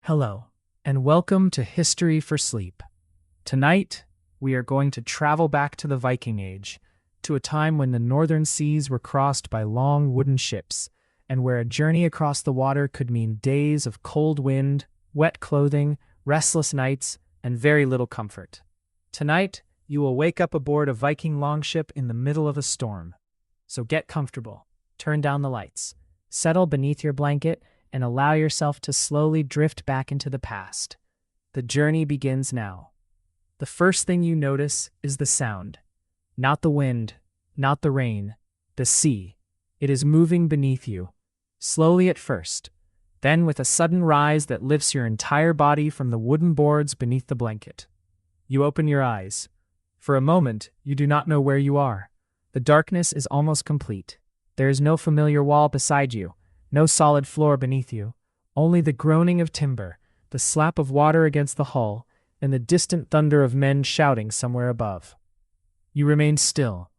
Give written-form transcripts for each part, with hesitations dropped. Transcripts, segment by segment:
Hello, and welcome to History for Sleep. Tonight, we are going to travel back to the Viking Age, to a time when the northern seas were crossed by long wooden ships, and where a journey across the water could mean days of cold wind, wet clothing, restless nights, and very little comfort. Tonight, you will wake up aboard a Viking longship in the middle of a storm. So get comfortable, turn down the lights, settle beneath your blanket, and allow yourself to slowly drift back into the past. The journey begins now. The first thing you notice is the sound. Not the wind, not the rain, the sea. It is moving beneath you, slowly at first, then with a sudden rise that lifts your entire body from the wooden boards beneath the blanket. You open your eyes. For a moment, you do not know where you are. The darkness is almost complete. There is no familiar wall beside you, no solid floor beneath you, only the groaning of timber, the slap of water against the hull, and the distant thunder of men shouting somewhere above. You remain still.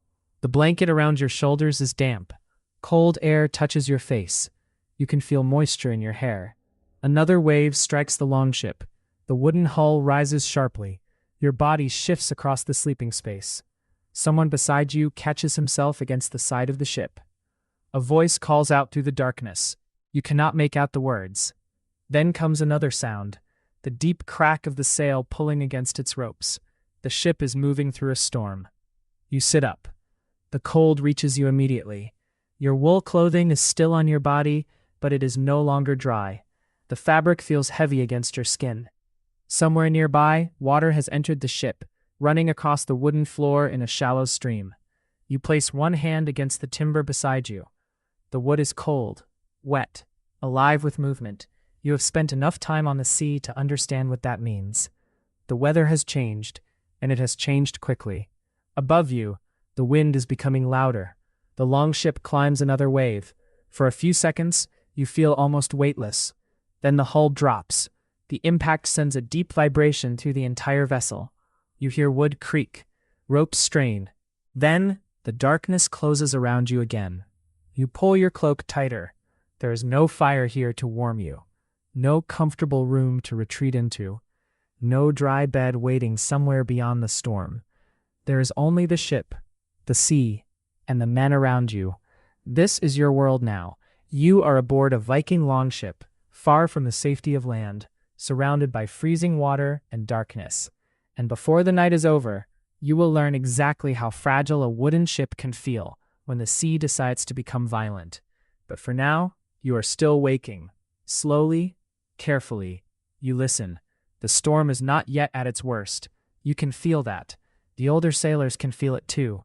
The blanket around your shoulders is damp. Cold air touches your face. You can feel moisture in your hair. Another wave strikes the longship. The wooden hull rises sharply. Your body shifts across the sleeping space. Someone beside you catches himself against the side of the ship. A voice calls out through the darkness. You cannot make out the words. Then comes another sound, the deep crack of the sail pulling against its ropes. The ship is moving through a storm. You sit up. The cold reaches you immediately. Your wool clothing is still on your body, but it is no longer dry. The fabric feels heavy against your skin. Somewhere nearby, water has entered the ship, running across the wooden floor in a shallow stream. You place one hand against the timber beside you. The wood is cold, wet, alive with movement. You have spent enough time on the sea to understand what that means. The weather has changed, and it has changed quickly. Above you, the wind is becoming louder. The longship climbs another wave. For a few seconds, you feel almost weightless. Then the hull drops. The impact sends a deep vibration through the entire vessel. You hear wood creak, ropes strain. Then, the darkness closes around you again. You pull your cloak tighter. There is no fire here to warm you. No comfortable room to retreat into. No dry bed waiting somewhere beyond the storm. There is only the ship, the sea, and the men around you. This is your world now. You are aboard a Viking longship, far from the safety of land, surrounded by freezing water and darkness. And before the night is over, you will learn exactly how fragile a wooden ship can feel when the sea decides to become violent. But for now, you are still waking. Slowly, carefully, you listen. The storm is not yet at its worst. You can feel that. The older sailors can feel it too.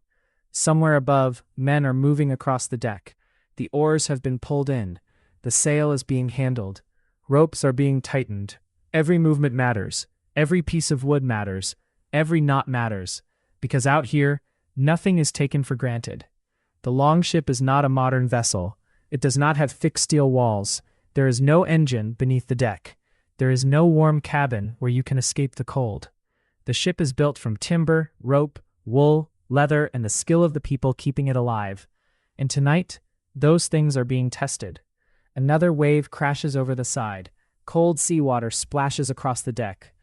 Somewhere above, men are moving across the deck. The oars have been pulled in. The sail is being handled. Ropes are being tightened. Every movement matters. Every piece of wood matters. Every knot matters. Because out here, nothing is taken for granted. The longship is not a modern vessel. It does not have thick steel walls. There is no engine beneath the deck. There is no warm cabin where you can escape the cold. The ship is built from timber, rope, wool, leather, and the skill of the people keeping it alive. And tonight, those things are being tested. Another wave crashes over the side. Cold seawater splashes across the deck.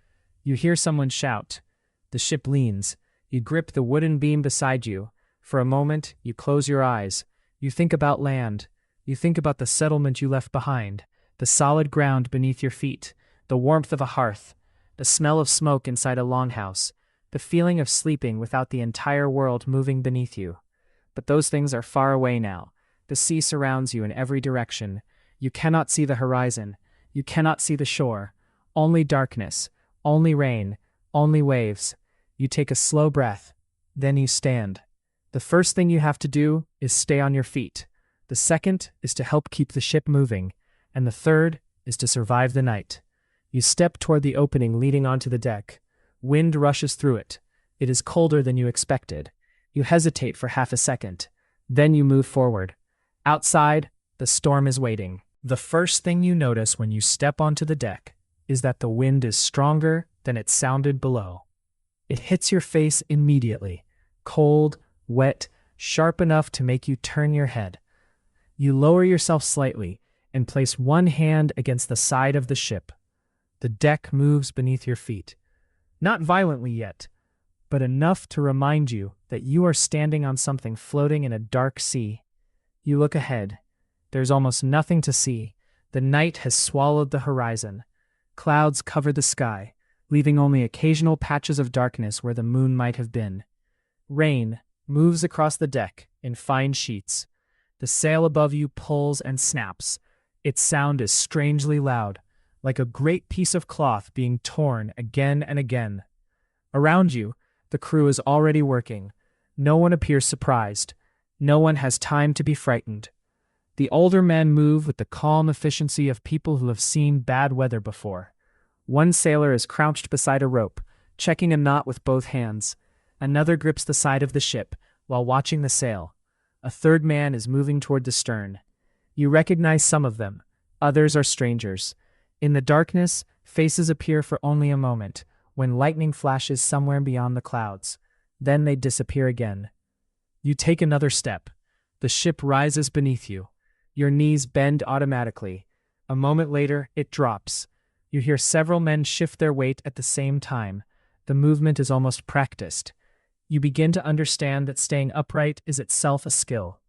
You hear someone shout. The ship leans. You grip the wooden beam beside you. For a moment, you close your eyes. You think about land. You think about the settlement you left behind, the solid ground beneath your feet, the warmth of a hearth, the smell of smoke inside a longhouse, the feeling of sleeping without the entire world moving beneath you. But those things are far away now. The sea surrounds you in every direction. You cannot see the horizon. You cannot see the shore. Only darkness, only rain, only waves. You take a slow breath. Then you stand. The first thing you have to do is stay on your feet. The second is to help keep the ship moving. And the third is to survive the night. You step toward the opening leading onto the deck. Wind rushes through it. It is colder than you expected. You hesitate for half a second. Then you move forward. Outside, the storm is waiting. The first thing you notice when you step onto the deck is that the wind is stronger than it sounded below. It hits your face immediately. Cold, wet, sharp enough to make you turn your head. You lower yourself slightly and place one hand against the side of the ship. The deck moves beneath your feet. Not violently yet, but enough to remind you that you are standing on something floating in a dark sea. You look ahead. There's almost nothing to see. The night has swallowed the horizon. Clouds cover the sky, leaving only occasional patches of darkness where the moon might have been. Rain moves across the deck in fine sheets. The sail above you pulls and snaps. Its sound is strangely loud, like a great piece of cloth being torn again and again. Around you, the crew is already working. No one appears surprised. No one has time to be frightened. The older men move with the calm efficiency of people who have seen bad weather before. One sailor is crouched beside a rope, checking a knot with both hands. Another grips the side of the ship while watching the sail. A third man is moving toward the stern. You recognize some of them. Others are strangers. In the darkness, faces appear for only a moment, when lightning flashes somewhere beyond the clouds. Then they disappear again. You take another step. The ship rises beneath you. Your knees bend automatically. A moment later, it drops. You hear several men shift their weight at the same time. The movement is almost practiced. You begin to understand that staying upright is itself a skill.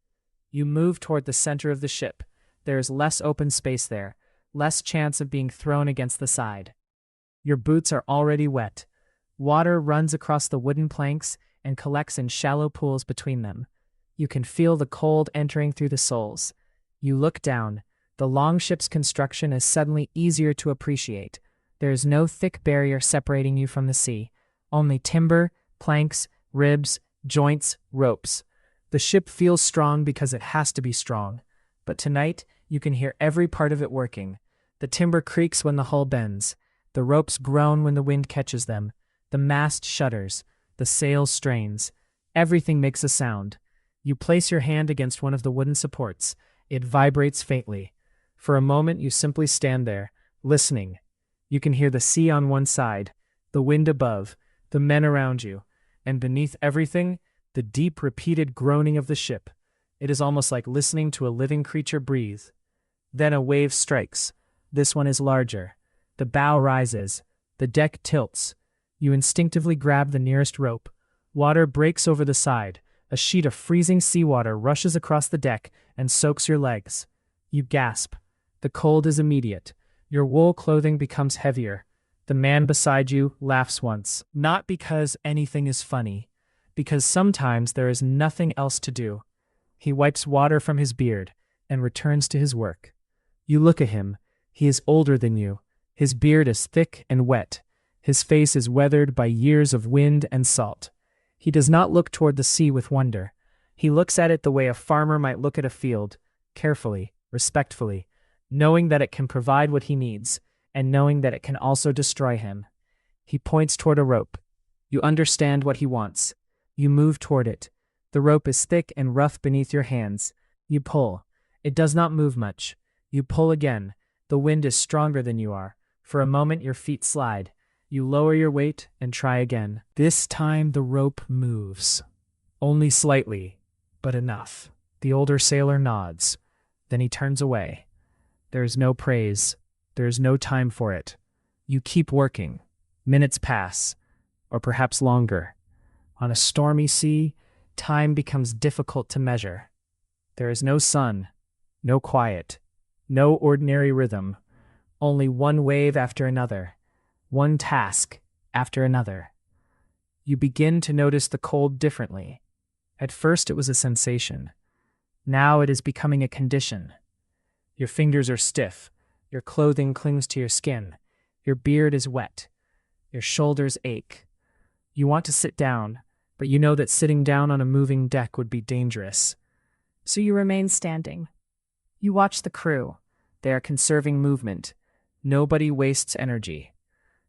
You move toward the center of the ship. There is less open space there, less chance of being thrown against the side. Your boots are already wet. Water runs across the wooden planks and collects in shallow pools between them. You can feel the cold entering through the soles. You look down. The longship's construction is suddenly easier to appreciate. There is no thick barrier separating you from the sea. Only timber, planks, ribs, joints, ropes. The ship feels strong because it has to be strong. But tonight, you can hear every part of it working. The timber creaks when the hull bends. The ropes groan when the wind catches them. The mast shudders. The sail strains. Everything makes a sound. You place your hand against one of the wooden supports. It vibrates faintly. For a moment, you simply stand there, listening. You can hear the sea on one side, the wind above, the men around you, and beneath everything, the deep, repeated groaning of the ship. It is almost like listening to a living creature breathe. Then a wave strikes. This one is larger. The bow rises. The deck tilts. You instinctively grab the nearest rope. Water breaks over the side. A sheet of freezing seawater rushes across the deck and soaks your legs. You gasp. The cold is immediate. Your wool clothing becomes heavier. The man beside you laughs once, not because anything is funny, because sometimes there is nothing else to do. He wipes water from his beard and returns to his work. You look at him. He is older than you. His beard is thick and wet. His face is weathered by years of wind and salt. He does not look toward the sea with wonder. He looks at it the way a farmer might look at a field, carefully, respectfully, knowing that it can provide what he needs, and knowing that it can also destroy him. He points toward a rope. You understand what he wants. You move toward it. The rope is thick and rough beneath your hands. You pull. It does not move much. You pull again. The wind is stronger than you are. For a moment your feet slide. You lower your weight and try again. This time the rope moves. Only slightly, but enough. The older sailor nods. Then he turns away. There is no praise. There is no time for it. You keep working. Minutes pass, or perhaps longer. On a stormy sea, time becomes difficult to measure. There is no sun, no quiet, no ordinary rhythm, only one wave after another, one task after another. You begin to notice the cold differently. At first it was a sensation. Now it is becoming a condition. Your fingers are stiff. Your clothing clings to your skin. Your beard is wet. Your shoulders ache. You want to sit down, but you know that sitting down on a moving deck would be dangerous. So you remain standing. You watch the crew. They are conserving movement. Nobody wastes energy.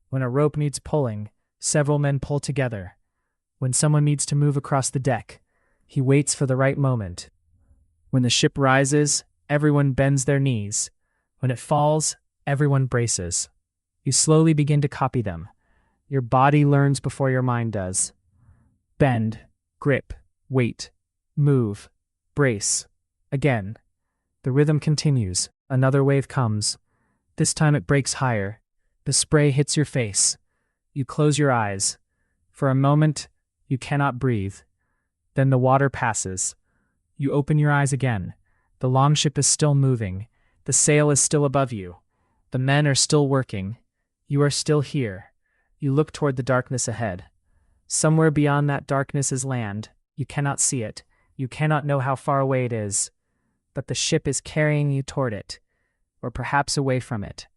When a rope needs pulling, several men pull together. When someone needs to move across the deck, he waits for the right moment. When the ship rises, everyone bends their knees. When it falls, everyone braces. You slowly begin to copy them. Your body learns before your mind does. Bend, grip, wait, move, brace. Again. The rhythm continues. Another wave comes. This time it breaks higher. The spray hits your face. You close your eyes. For a moment, you cannot breathe. Then the water passes. You open your eyes again. The longship is still moving. The sail is still above you. The men are still working. You are still here. You look toward the darkness ahead. Somewhere beyond that darkness is land. You cannot see it. You cannot know how far away it is. But the ship is carrying you toward it, or perhaps away from it.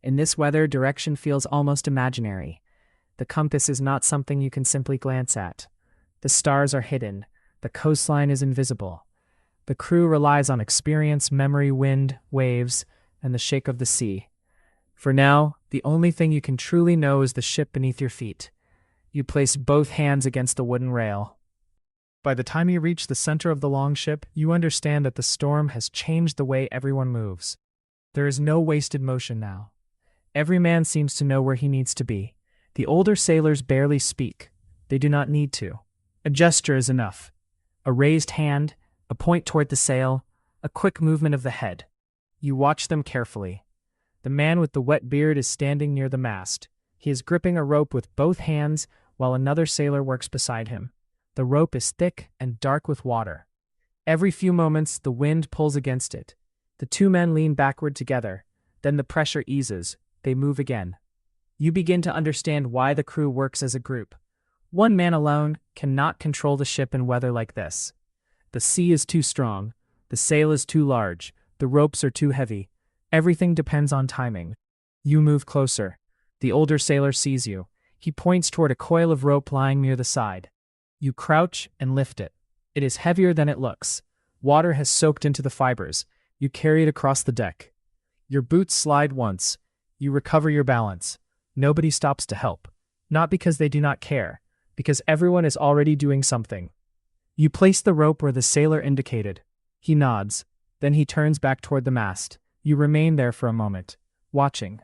In this weather, direction feels almost imaginary. The compass is not something you can simply glance at. The stars are hidden. The coastline is invisible. The crew relies on experience, memory, wind, waves, and the shake of the sea. For now, the only thing you can truly know is the ship beneath your feet. You place both hands against the wooden rail. By the time you reach the center of the longship, you understand that the storm has changed the way everyone moves. There is no wasted motion now. Every man seems to know where he needs to be. The older sailors barely speak. They do not need to. A gesture is enough. A raised hand, a point toward the sail, a quick movement of the head. You watch them carefully. The man with the wet beard is standing near the mast. He is gripping a rope with both hands while another sailor works beside him. The rope is thick and dark with water. Every few moments, the wind pulls against it. The two men lean backward together. Then the pressure eases. They move again. You begin to understand why the crew works as a group. One man alone cannot control the ship in weather like this. The sea is too strong. The sail is too large. The ropes are too heavy. Everything depends on timing. You move closer. The older sailor sees you. He points toward a coil of rope lying near the side. You crouch and lift it. It is heavier than it looks. Water has soaked into the fibers. You carry it across the deck. Your boots slide once. You recover your balance. Nobody stops to help. Not because they do not care, because everyone is already doing something. You place the rope where the sailor indicated. He nods. Then he turns back toward the mast. You remain there for a moment, watching.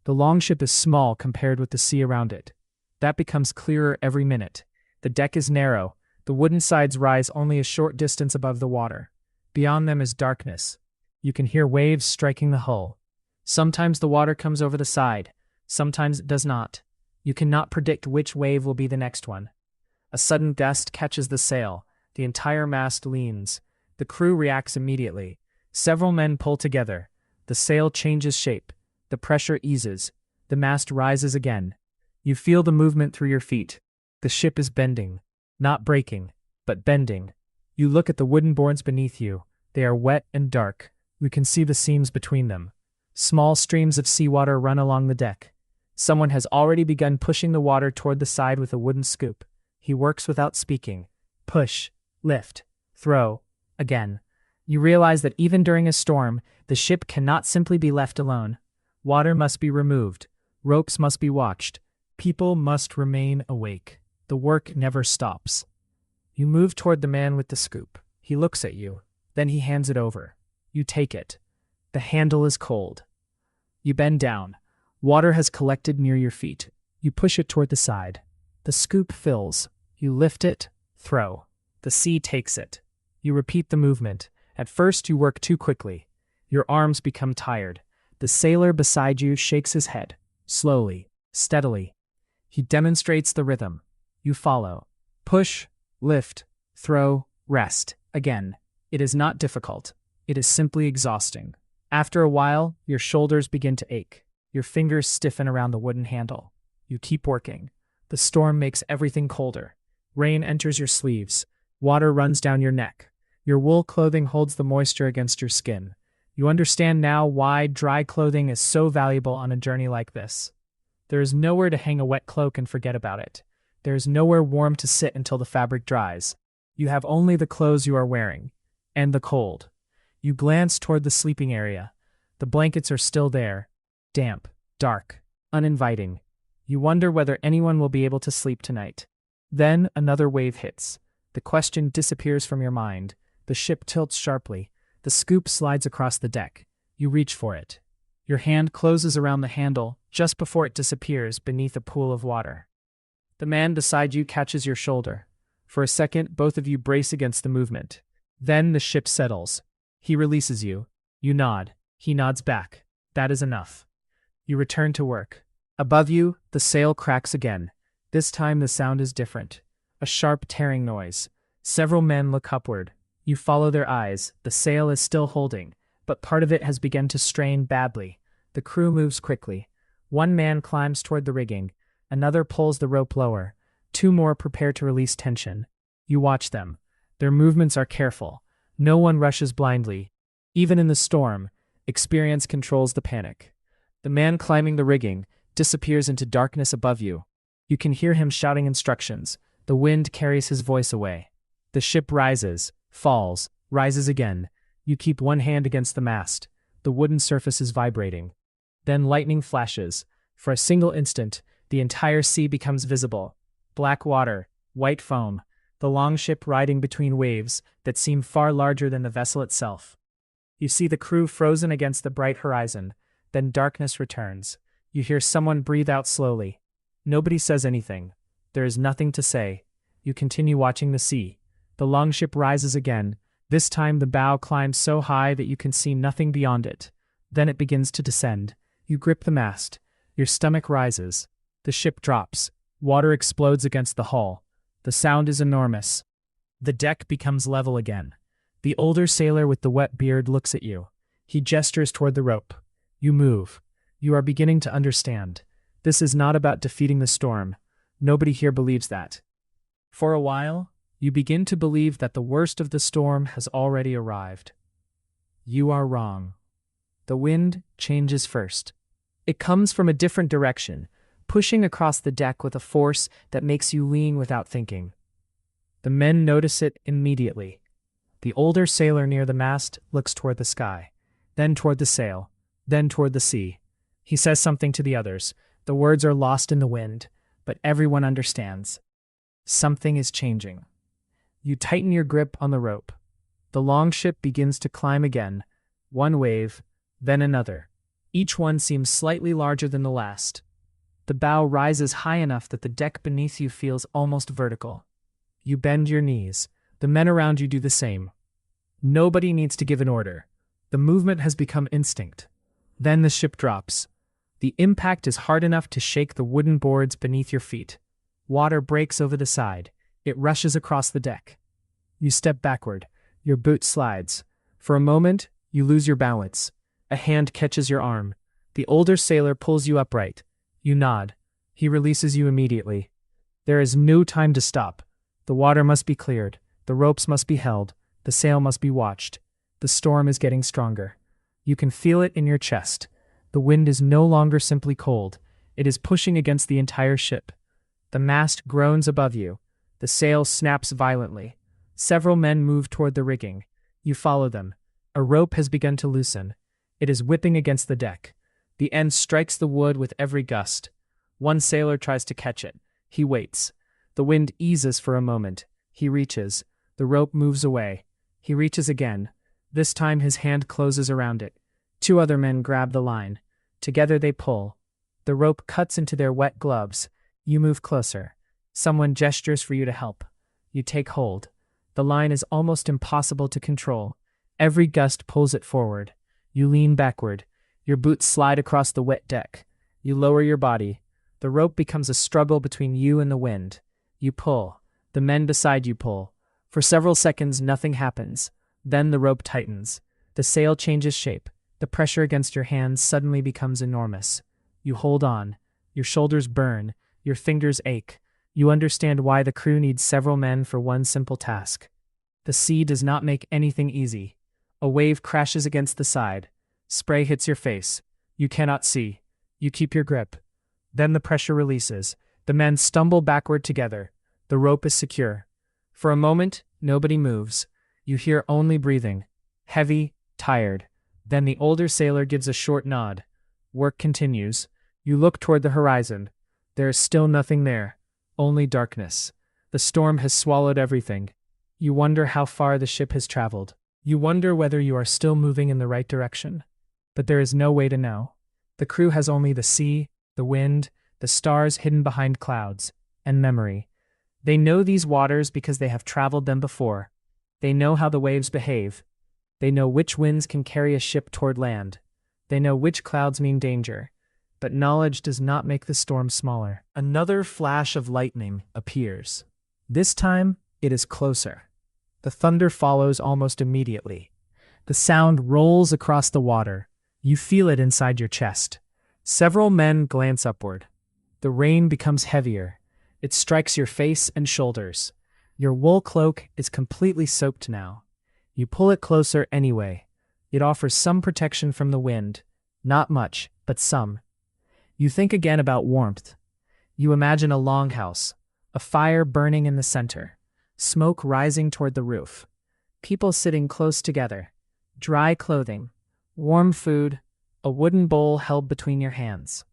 The longship is small compared with the sea around it. That becomes clearer every minute. The deck is narrow. The wooden sides rise only a short distance above the water. Beyond them is darkness. You can hear waves striking the hull. Sometimes the water comes over the side. Sometimes it does not. You cannot predict which wave will be the next one. A sudden gust catches the sail. The entire mast leans. The crew reacts immediately. Several men pull together. The sail changes shape. The pressure eases. The mast rises again. You feel the movement through your feet. The ship is bending. Not breaking, but bending. You look at the wooden boards beneath you. They are wet and dark. You can see the seams between them. Small streams of seawater run along the deck. Someone has already begun pushing the water toward the side with a wooden scoop. He works without speaking. Push, lift, throw, again. You realize that even during a storm, the ship cannot simply be left alone. Water must be removed. Ropes must be watched. People must remain awake. The work never stops. You move toward the man with the scoop. He looks at you. Then he hands it over. You take it. The handle is cold. You bend down. Water has collected near your feet. You push it toward the side. The scoop fills. You lift it, throw. The sea takes it. You repeat the movement. At first you work too quickly. Your arms become tired. The sailor beside you shakes his head. Slowly, steadily. He demonstrates the rhythm. You follow. Push, lift, throw, rest. Again. It is not difficult. It is simply exhausting. After a while, your shoulders begin to ache. Your fingers stiffen around the wooden handle. You keep working. The storm makes everything colder. Rain enters your sleeves. Water runs down your neck. Your wool clothing holds the moisture against your skin. You understand now why dry clothing is so valuable on a journey like this. There is nowhere to hang a wet cloak and forget about it. There is nowhere warm to sit until the fabric dries. You have only the clothes you are wearing. And the cold. You glance toward the sleeping area. The blankets are still there. Damp, dark, uninviting. You wonder whether anyone will be able to sleep tonight. Then another wave hits. The question disappears from your mind. The ship tilts sharply. The scoop slides across the deck. You reach for it. Your hand closes around the handle just before it disappears beneath a pool of water. The man beside you catches your shoulder. For a second, both of you brace against the movement. Then the ship settles. He releases you. You nod. He nods back. That is enough. You return to work. Above you, the sail cracks again. This time the sound is different. A sharp tearing noise. Several men look upward. You follow their eyes. The sail is still holding, but part of it has begun to strain badly. The crew moves quickly. One man climbs toward the rigging. Another pulls the rope lower. Two more prepare to release tension. You watch them. Their movements are careful. No one rushes blindly. Even in the storm, experience controls the panic. The man climbing the rigging disappears into darkness above you. You can hear him shouting instructions. The wind carries his voice away. The ship rises, falls, rises again. You keep one hand against the mast. The wooden surface is vibrating. Then lightning flashes. For a single instant, the entire sea becomes visible. Black water, white foam, the longship riding between waves that seem far larger than the vessel itself. You see the crew frozen against the bright horizon. Then darkness returns. You hear someone breathe out slowly. Nobody says anything. There is nothing to say. You continue watching the sea. The longship rises again. This time the bow climbs so high that you can see nothing beyond it. Then it begins to descend. You grip the mast. Your stomach rises. The ship drops. Water explodes against the hull. The sound is enormous. The deck becomes level again. The older sailor with the wet beard looks at you. He gestures toward the rope. You move. You are beginning to understand. This is not about defeating the storm. Nobody here believes that. For a while, you begin to believe that the worst of the storm has already arrived. You are wrong. The wind changes first. It comes from a different direction, pushing across the deck with a force that makes you lean without thinking. The men notice it immediately. The older sailor near the mast looks toward the sky, then toward the sail, then toward the sea. He says something to the others. The words are lost in the wind, but everyone understands. Something is changing. You tighten your grip on the rope. The longship begins to climb again, one wave, then another. Each one seems slightly larger than the last. The bow rises high enough that the deck beneath you feels almost vertical. You bend your knees. The men around you do the same. Nobody needs to give an order. The movement has become instinct. Then the ship drops. The impact is hard enough to shake the wooden boards beneath your feet. Water breaks over the side. It rushes across the deck. You step backward. Your boot slides. For a moment, you lose your balance. A hand catches your arm. The older sailor pulls you upright. You nod. He releases you immediately. There is no time to stop. The water must be cleared. The ropes must be held. The sail must be watched. The storm is getting stronger. You can feel it in your chest. The wind is no longer simply cold. It is pushing against the entire ship. The mast groans above you. The sail snaps violently. Several men move toward the rigging. You follow them. A rope has begun to loosen. It is whipping against the deck. The end strikes the wood with every gust. One sailor tries to catch it. He waits. The wind eases for a moment. He reaches. The rope moves away. He reaches again. This time his hand closes around it. Two other men grab the line. Together they pull. The rope cuts into their wet gloves. You move closer. Someone gestures for you to help. You take hold. The line is almost impossible to control. Every gust pulls it forward. You lean backward. Your boots slide across the wet deck. You lower your body. The rope becomes a struggle between you and the wind. You pull. The men beside you pull. For several seconds, nothing happens. Then the rope tightens. The sail changes shape. The pressure against your hands suddenly becomes enormous. You hold on. Your shoulders burn. Your fingers ache. You understand why the crew needs several men for one simple task. The sea does not make anything easy. A wave crashes against the side. Spray hits your face. You cannot see. You keep your grip. Then the pressure releases. The men stumble backward together. The rope is secure. For a moment, nobody moves. You hear only breathing. Heavy, tired. Then the older sailor gives a short nod. Work continues. You look toward the horizon. There is still nothing there. Only darkness. The storm has swallowed everything. You wonder how far the ship has traveled. You wonder whether you are still moving in the right direction. But there is no way to know. The crew has only the sea, the wind, the stars hidden behind clouds, and memory. They know these waters because they have traveled them before. They know how the waves behave. They know which winds can carry a ship toward land. They know which clouds mean danger. But knowledge does not make the storm smaller. Another flash of lightning appears. This time, it is closer. The thunder follows almost immediately. The sound rolls across the water. You feel it inside your chest. Several men glance upward. The rain becomes heavier. It strikes your face and shoulders. Your wool cloak is completely soaked now. You pull it closer anyway. It offers some protection from the wind. Not much, but some. You think again about warmth. You imagine a longhouse, a fire burning in the center, smoke rising toward the roof, people sitting close together, dry clothing, warm food, a wooden bowl held between your hands.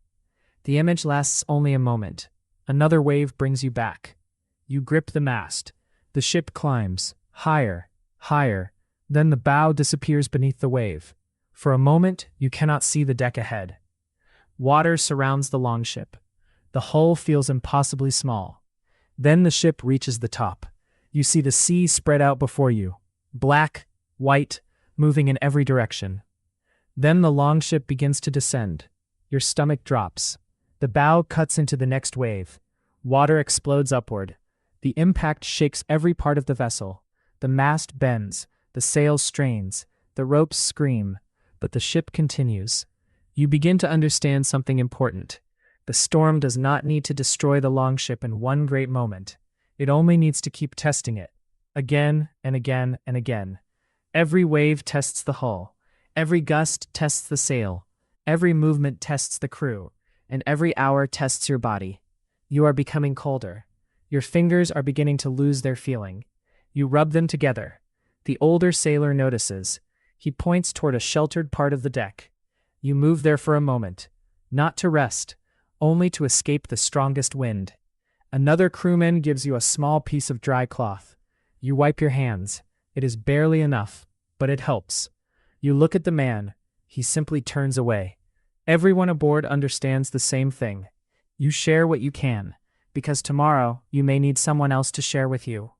The image lasts only a moment. Another wave brings you back. You grip the mast. The ship climbs, higher, higher. Then the bow disappears beneath the wave. For a moment, you cannot see the deck ahead. Water surrounds the longship. The hull feels impossibly small. Then the ship reaches the top. You see the sea spread out before you, black, white, moving in every direction. Then the longship begins to descend. Your stomach drops. The bow cuts into the next wave. Water explodes upward. The impact shakes every part of the vessel. The mast bends. The sail strains. The ropes scream. But the ship continues. You begin to understand something important. The storm does not need to destroy the longship in one great moment. It only needs to keep testing it. Again and again and again. Every wave tests the hull. Every gust tests the sail. Every movement tests the crew. And every hour tests your body. You are becoming colder. Your fingers are beginning to lose their feeling. You rub them together. The older sailor notices. He points toward a sheltered part of the deck. You move there for a moment, not to rest, only to escape the strongest wind. Another crewman gives you a small piece of dry cloth. You wipe your hands. It is barely enough, but it helps. You look at the man. He simply turns away. Everyone aboard understands the same thing. You share what you can, because tomorrow you may need someone else to share with you.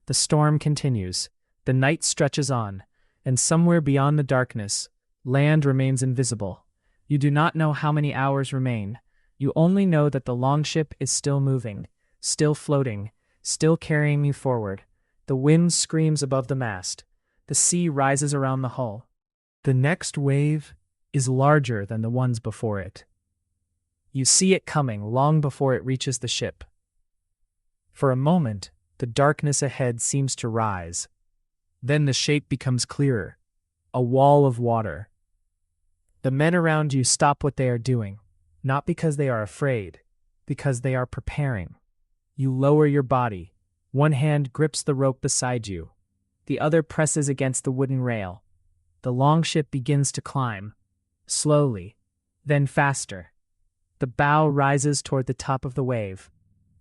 The storm continues. The night stretches on, and somewhere beyond the darkness, land remains invisible. You do not know how many hours remain. You only know that the longship is still moving, still floating, still carrying you forward. The wind screams above the mast. The sea rises around the hull. The next wave is larger than the ones before it. You see it coming long before it reaches the ship. For a moment, the darkness ahead seems to rise. Then the shape becomes clearer. A wall of water. The men around you stop what they are doing, not because they are afraid, because they are preparing. You lower your body. One hand grips the rope beside you. The other presses against the wooden rail. The longship begins to climb. Slowly, then faster. The bow rises toward the top of the wave.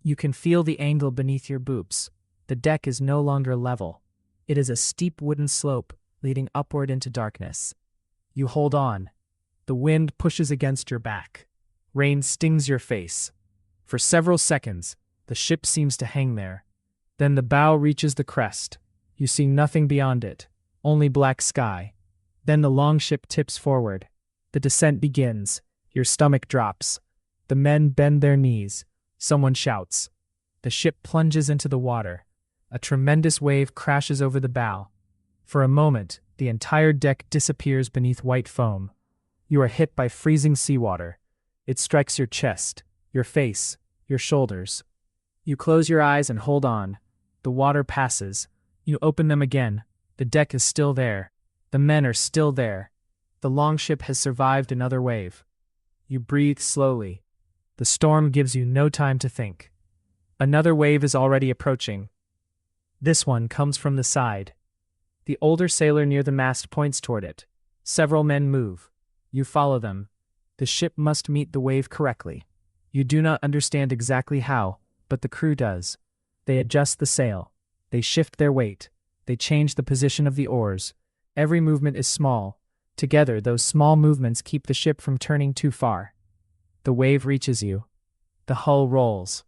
You can feel the angle beneath your boots. The deck is no longer level. It is a steep wooden slope leading upward into darkness. You hold on. The wind pushes against your back. Rain stings your face. For several seconds, the ship seems to hang there. Then the bow reaches the crest. You see nothing beyond it, only black sky. Then the longship tips forward. The descent begins. Your stomach drops. The men bend their knees. Someone shouts. The ship plunges into the water. A tremendous wave crashes over the bow. For a moment, the entire deck disappears beneath white foam. You are hit by freezing seawater. It strikes your chest, your face, your shoulders. You close your eyes and hold on. The water passes. You open them again. The deck is still there. The men are still there. The longship has survived another wave. You breathe slowly. The storm gives you no time to think. Another wave is already approaching. This one comes from the side. The older sailor near the mast points toward it. Several men move. You follow them. The ship must meet the wave correctly. You do not understand exactly how, but the crew does. They adjust the sail. They shift their weight. They change the position of the oars. Every movement is small. Together, those small movements keep the ship from turning too far. The wave reaches you. The hull rolls.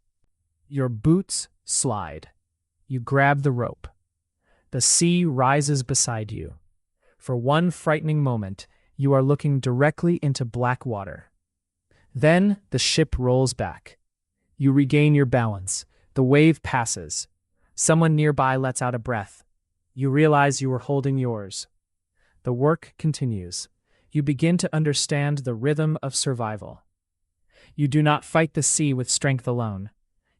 Your boots slide. You grab the rope. The sea rises beside you. For one frightening moment, you are looking directly into black water. Then the ship rolls back. You regain your balance. The wave passes. Someone nearby lets out a breath. You realize you were holding yours. The work continues. You begin to understand the rhythm of survival. You do not fight the sea with strength alone.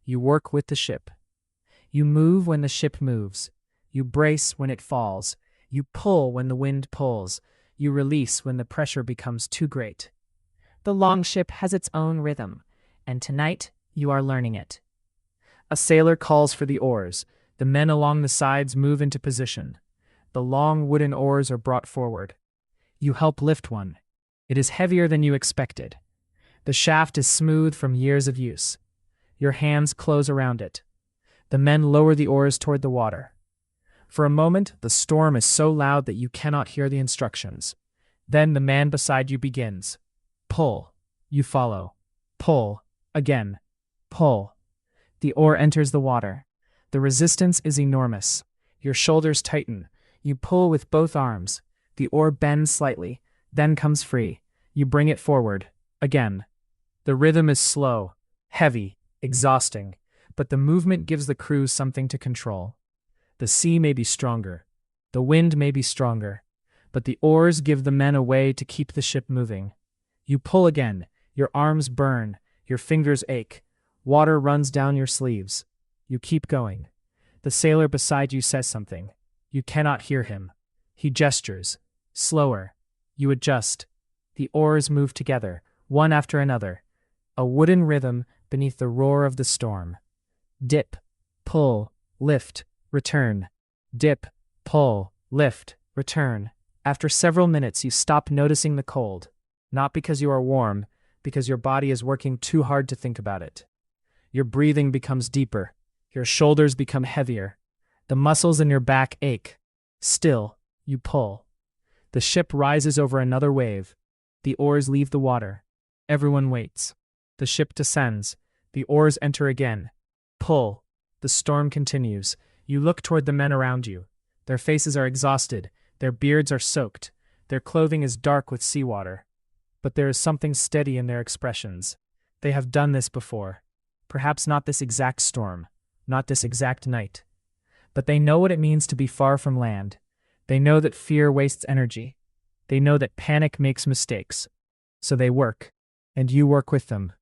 You work with the ship. You move when the ship moves. You brace when it falls. You pull when the wind pulls. You release when the pressure becomes too great. The longship has its own rhythm, and tonight you are learning it. A sailor calls for the oars. The men along the sides move into position. The long wooden oars are brought forward. You help lift one. It is heavier than you expected. The shaft is smooth from years of use. Your hands close around it. The men lower the oars toward the water. For a moment, the storm is so loud that you cannot hear the instructions. Then the man beside you begins. Pull. You follow. Pull. Again. Pull. The oar enters the water. The resistance is enormous. Your shoulders tighten. You pull with both arms. The oar bends slightly, then comes free. You bring it forward. Again. The rhythm is slow, heavy, exhausting, but the movement gives the crew something to control. The sea may be stronger. The wind may be stronger. But the oars give the men a way to keep the ship moving. You pull again. Your arms burn. Your fingers ache. Water runs down your sleeves. You keep going. The sailor beside you says something. You cannot hear him. He gestures. Slower. You adjust. The oars move together, one after another. A wooden rhythm beneath the roar of the storm. Dip. Pull. Lift. Return. Dip. Pull. Lift. Return. After several minutes, you stop noticing the cold. Not because you are warm, because your body is working too hard to think about it. Your breathing becomes deeper. Your shoulders become heavier. The muscles in your back ache. Still, you pull. The ship rises over another wave. The oars leave the water. Everyone waits. The ship descends. The oars enter again. Pull. The storm continues. You look toward the men around you. Their faces are exhausted. Their beards are soaked. Their clothing is dark with seawater. But there is something steady in their expressions. They have done this before. Perhaps not this exact storm, not this exact night. But they know what it means to be far from land. They know that fear wastes energy. They know that panic makes mistakes. So they work, and you work with them.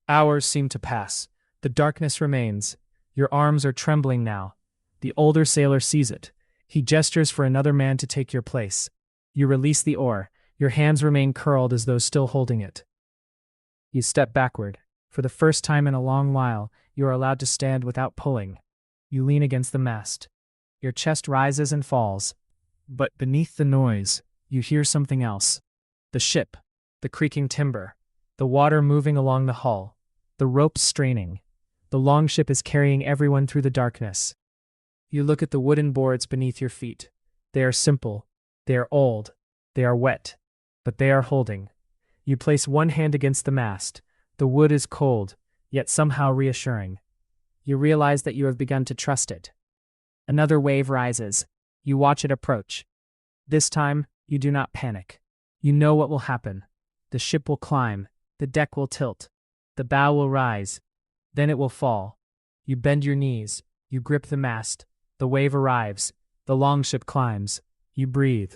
Hours seem to pass. The darkness remains. Your arms are trembling now. The older sailor sees it. He gestures for another man to take your place. You release the oar. Your hands remain curled as though still holding it. You step backward. For the first time in a long while, you are allowed to stand without pulling. You lean against the mast. Your chest rises and falls. But beneath the noise, you hear something else. The ship, the creaking timber, the water moving along the hull, the ropes straining. The longship is carrying everyone through the darkness. You look at the wooden boards beneath your feet. They are simple. They are old. They are wet. But they are holding. You place one hand against the mast. The wood is cold, yet somehow reassuring. You realize that you have begun to trust it. Another wave rises. You watch it approach. This time, you do not panic. You know what will happen. The ship will climb. The deck will tilt. The bow will rise. Then it will fall. You bend your knees. You grip the mast. The wave arrives. The longship climbs. You breathe.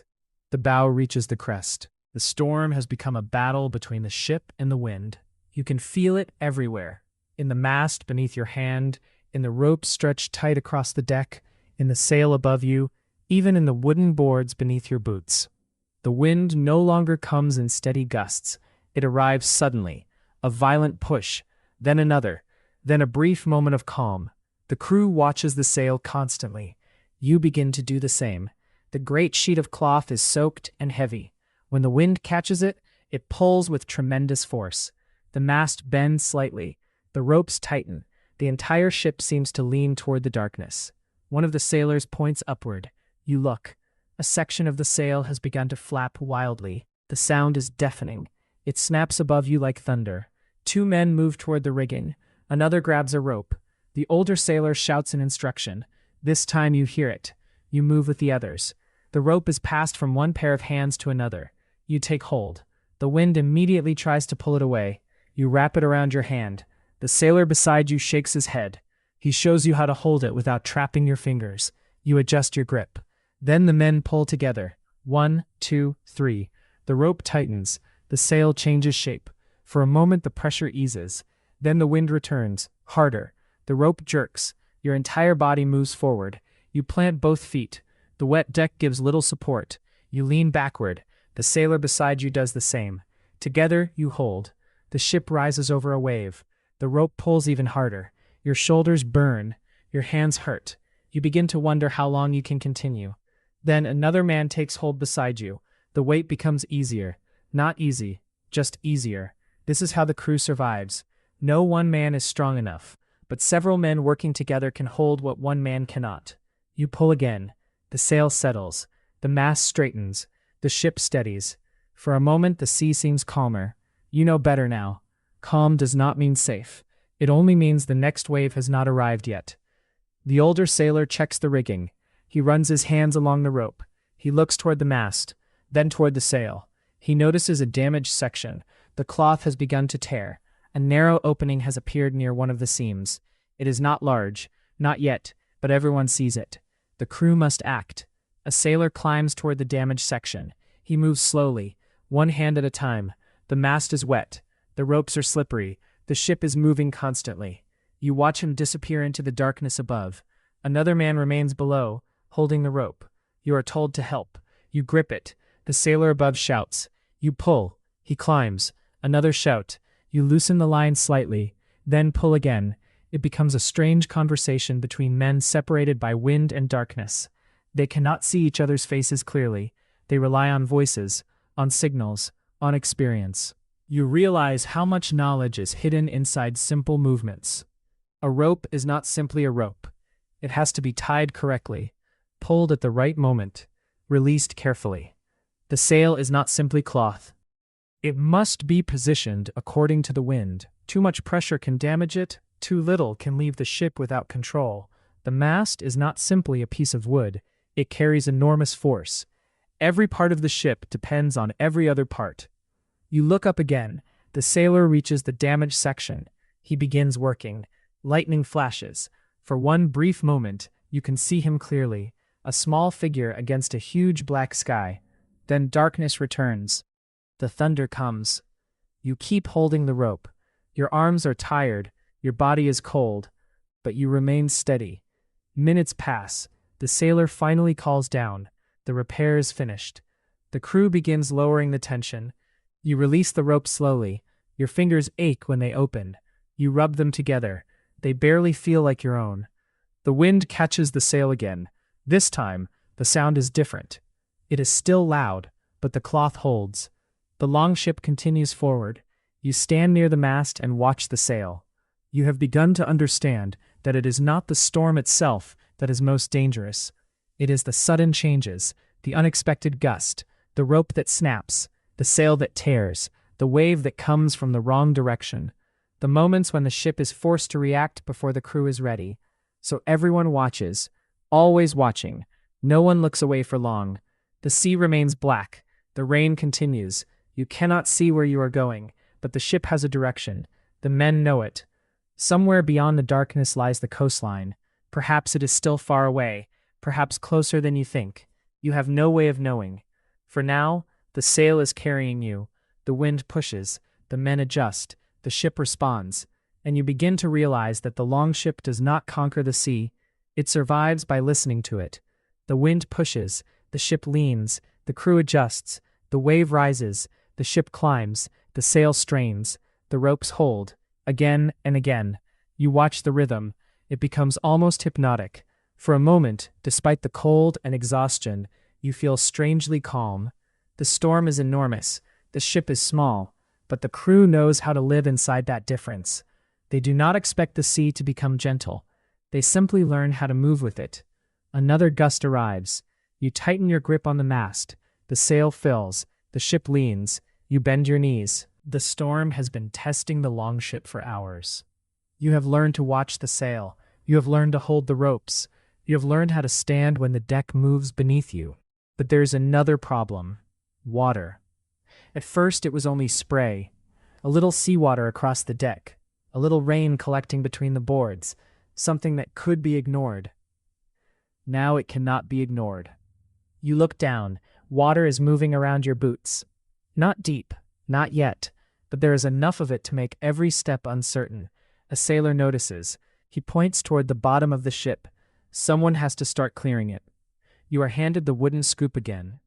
The bow reaches the crest. The storm has become a battle between the ship and the wind. You can feel it everywhere. In the mast beneath your hand, in the rope stretched tight across the deck, in the sail above you, even in the wooden boards beneath your boots. The wind no longer comes in steady gusts. It arrives suddenly, a violent push, then another, then a brief moment of calm. The crew watches the sail constantly. You begin to do the same. The great sheet of cloth is soaked and heavy. When the wind catches it, it pulls with tremendous force. The mast bends slightly. The ropes tighten. The entire ship seems to lean toward the darkness. One of the sailors points upward. You look. A section of the sail has begun to flap wildly. The sound is deafening. It snaps above you like thunder. Two men move toward the rigging. Another grabs a rope. The older sailor shouts an instruction. This time you hear it. You move with the others. The rope is passed from one pair of hands to another. You take hold. The wind immediately tries to pull it away. You wrap it around your hand. The sailor beside you shakes his head. He shows you how to hold it without trapping your fingers. You adjust your grip. Then the men pull together. 1, 2, 3. The rope tightens. The sail changes shape. For a moment the pressure eases. Then the wind returns, harder. The rope jerks. Your entire body moves forward. You plant both feet. The wet deck gives little support. You lean backward. The sailor beside you does the same. Together, you hold. The ship rises over a wave. The rope pulls even harder. Your shoulders burn. Your hands hurt. You begin to wonder how long you can continue. Then another man takes hold beside you. The weight becomes easier. Not easy, just easier. This is how the crew survives. No one man is strong enough, but several men working together can hold what one man cannot. You pull again. The sail settles. The mast straightens. The ship steadies. For a moment the sea seems calmer. You know better now. Calm does not mean safe. It only means the next wave has not arrived yet. The older sailor checks the rigging. He runs his hands along the rope. He looks toward the mast, then toward the sail. He notices a damaged section. The cloth has begun to tear. A narrow opening has appeared near one of the seams. It is not large, not yet, but everyone sees it. The crew must act. A sailor climbs toward the damaged section. He moves slowly, one hand at a time. The mast is wet. The ropes are slippery. The ship is moving constantly. You watch him disappear into the darkness above. Another man remains below, holding the rope. You are told to help. You grip it. The sailor above shouts. You pull. He climbs. Another shout. You loosen the line slightly, then pull again. It becomes a strange conversation between men separated by wind and darkness. They cannot see each other's faces clearly. They rely on voices, on signals, on experience. You realize how much knowledge is hidden inside simple movements. A rope is not simply a rope. It has to be tied correctly, pulled at the right moment, released carefully. The sail is not simply cloth. It must be positioned according to the wind. Too much pressure can damage it, too little can leave the ship without control. The mast is not simply a piece of wood. It carries enormous force. Every part of the ship depends on every other part. You look up again. The sailor reaches the damaged section. He begins working. Lightning flashes. For one brief moment, you can see him clearly, a small figure against a huge black sky. Then darkness returns. The thunder comes. You keep holding the rope. Your arms are tired, your body is cold, but you remain steady. Minutes pass. The sailor finally calls down. The repair is finished. The crew begins lowering the tension. You release the rope slowly. Your fingers ache when they open. You rub them together. They barely feel like your own. The wind catches the sail again. This time, the sound is different. It is still loud, but the cloth holds. The longship continues forward. You stand near the mast and watch the sail. You have begun to understand that it is not the storm itself that is most dangerous. It is the sudden changes, the unexpected gust, the rope that snaps, the sail that tears, the wave that comes from the wrong direction. The moments when the ship is forced to react before the crew is ready. So everyone watches, always watching. No one looks away for long. The sea remains black. The rain continues. You cannot see where you are going, but the ship has a direction. The men know it. Somewhere beyond the darkness lies the coastline. Perhaps it is still far away, perhaps closer than you think. You have no way of knowing. For now, the sail is carrying you. The wind pushes. The men adjust. The ship responds. And you begin to realize that the longship does not conquer the sea. It survives by listening to it. The wind pushes. The ship leans. The crew adjusts. The wave rises. The ship climbs. The sail strains. The ropes hold. Again and again. You watch the rhythm. It becomes almost hypnotic. For a moment, despite the cold and exhaustion, you feel strangely calm. The storm is enormous. The ship is small. But the crew knows how to live inside that difference. They do not expect the sea to become gentle. They simply learn how to move with it. Another gust arrives. You tighten your grip on the mast. The sail fills. The ship leans. You bend your knees. The storm has been testing the longship for hours. You have learned to watch the sail. You have learned to hold the ropes. You have learned how to stand when the deck moves beneath you. But there is another problem. Water. At first it was only spray. A little seawater across the deck, a little rain collecting between the boards, something that could be ignored. Now it cannot be ignored. You look down. Water is moving around your boots. Not deep, not yet, but there is enough of it to make every step uncertain. A sailor notices. He points toward the bottom of the ship. Someone has to start clearing it. You are handed the wooden scoop again.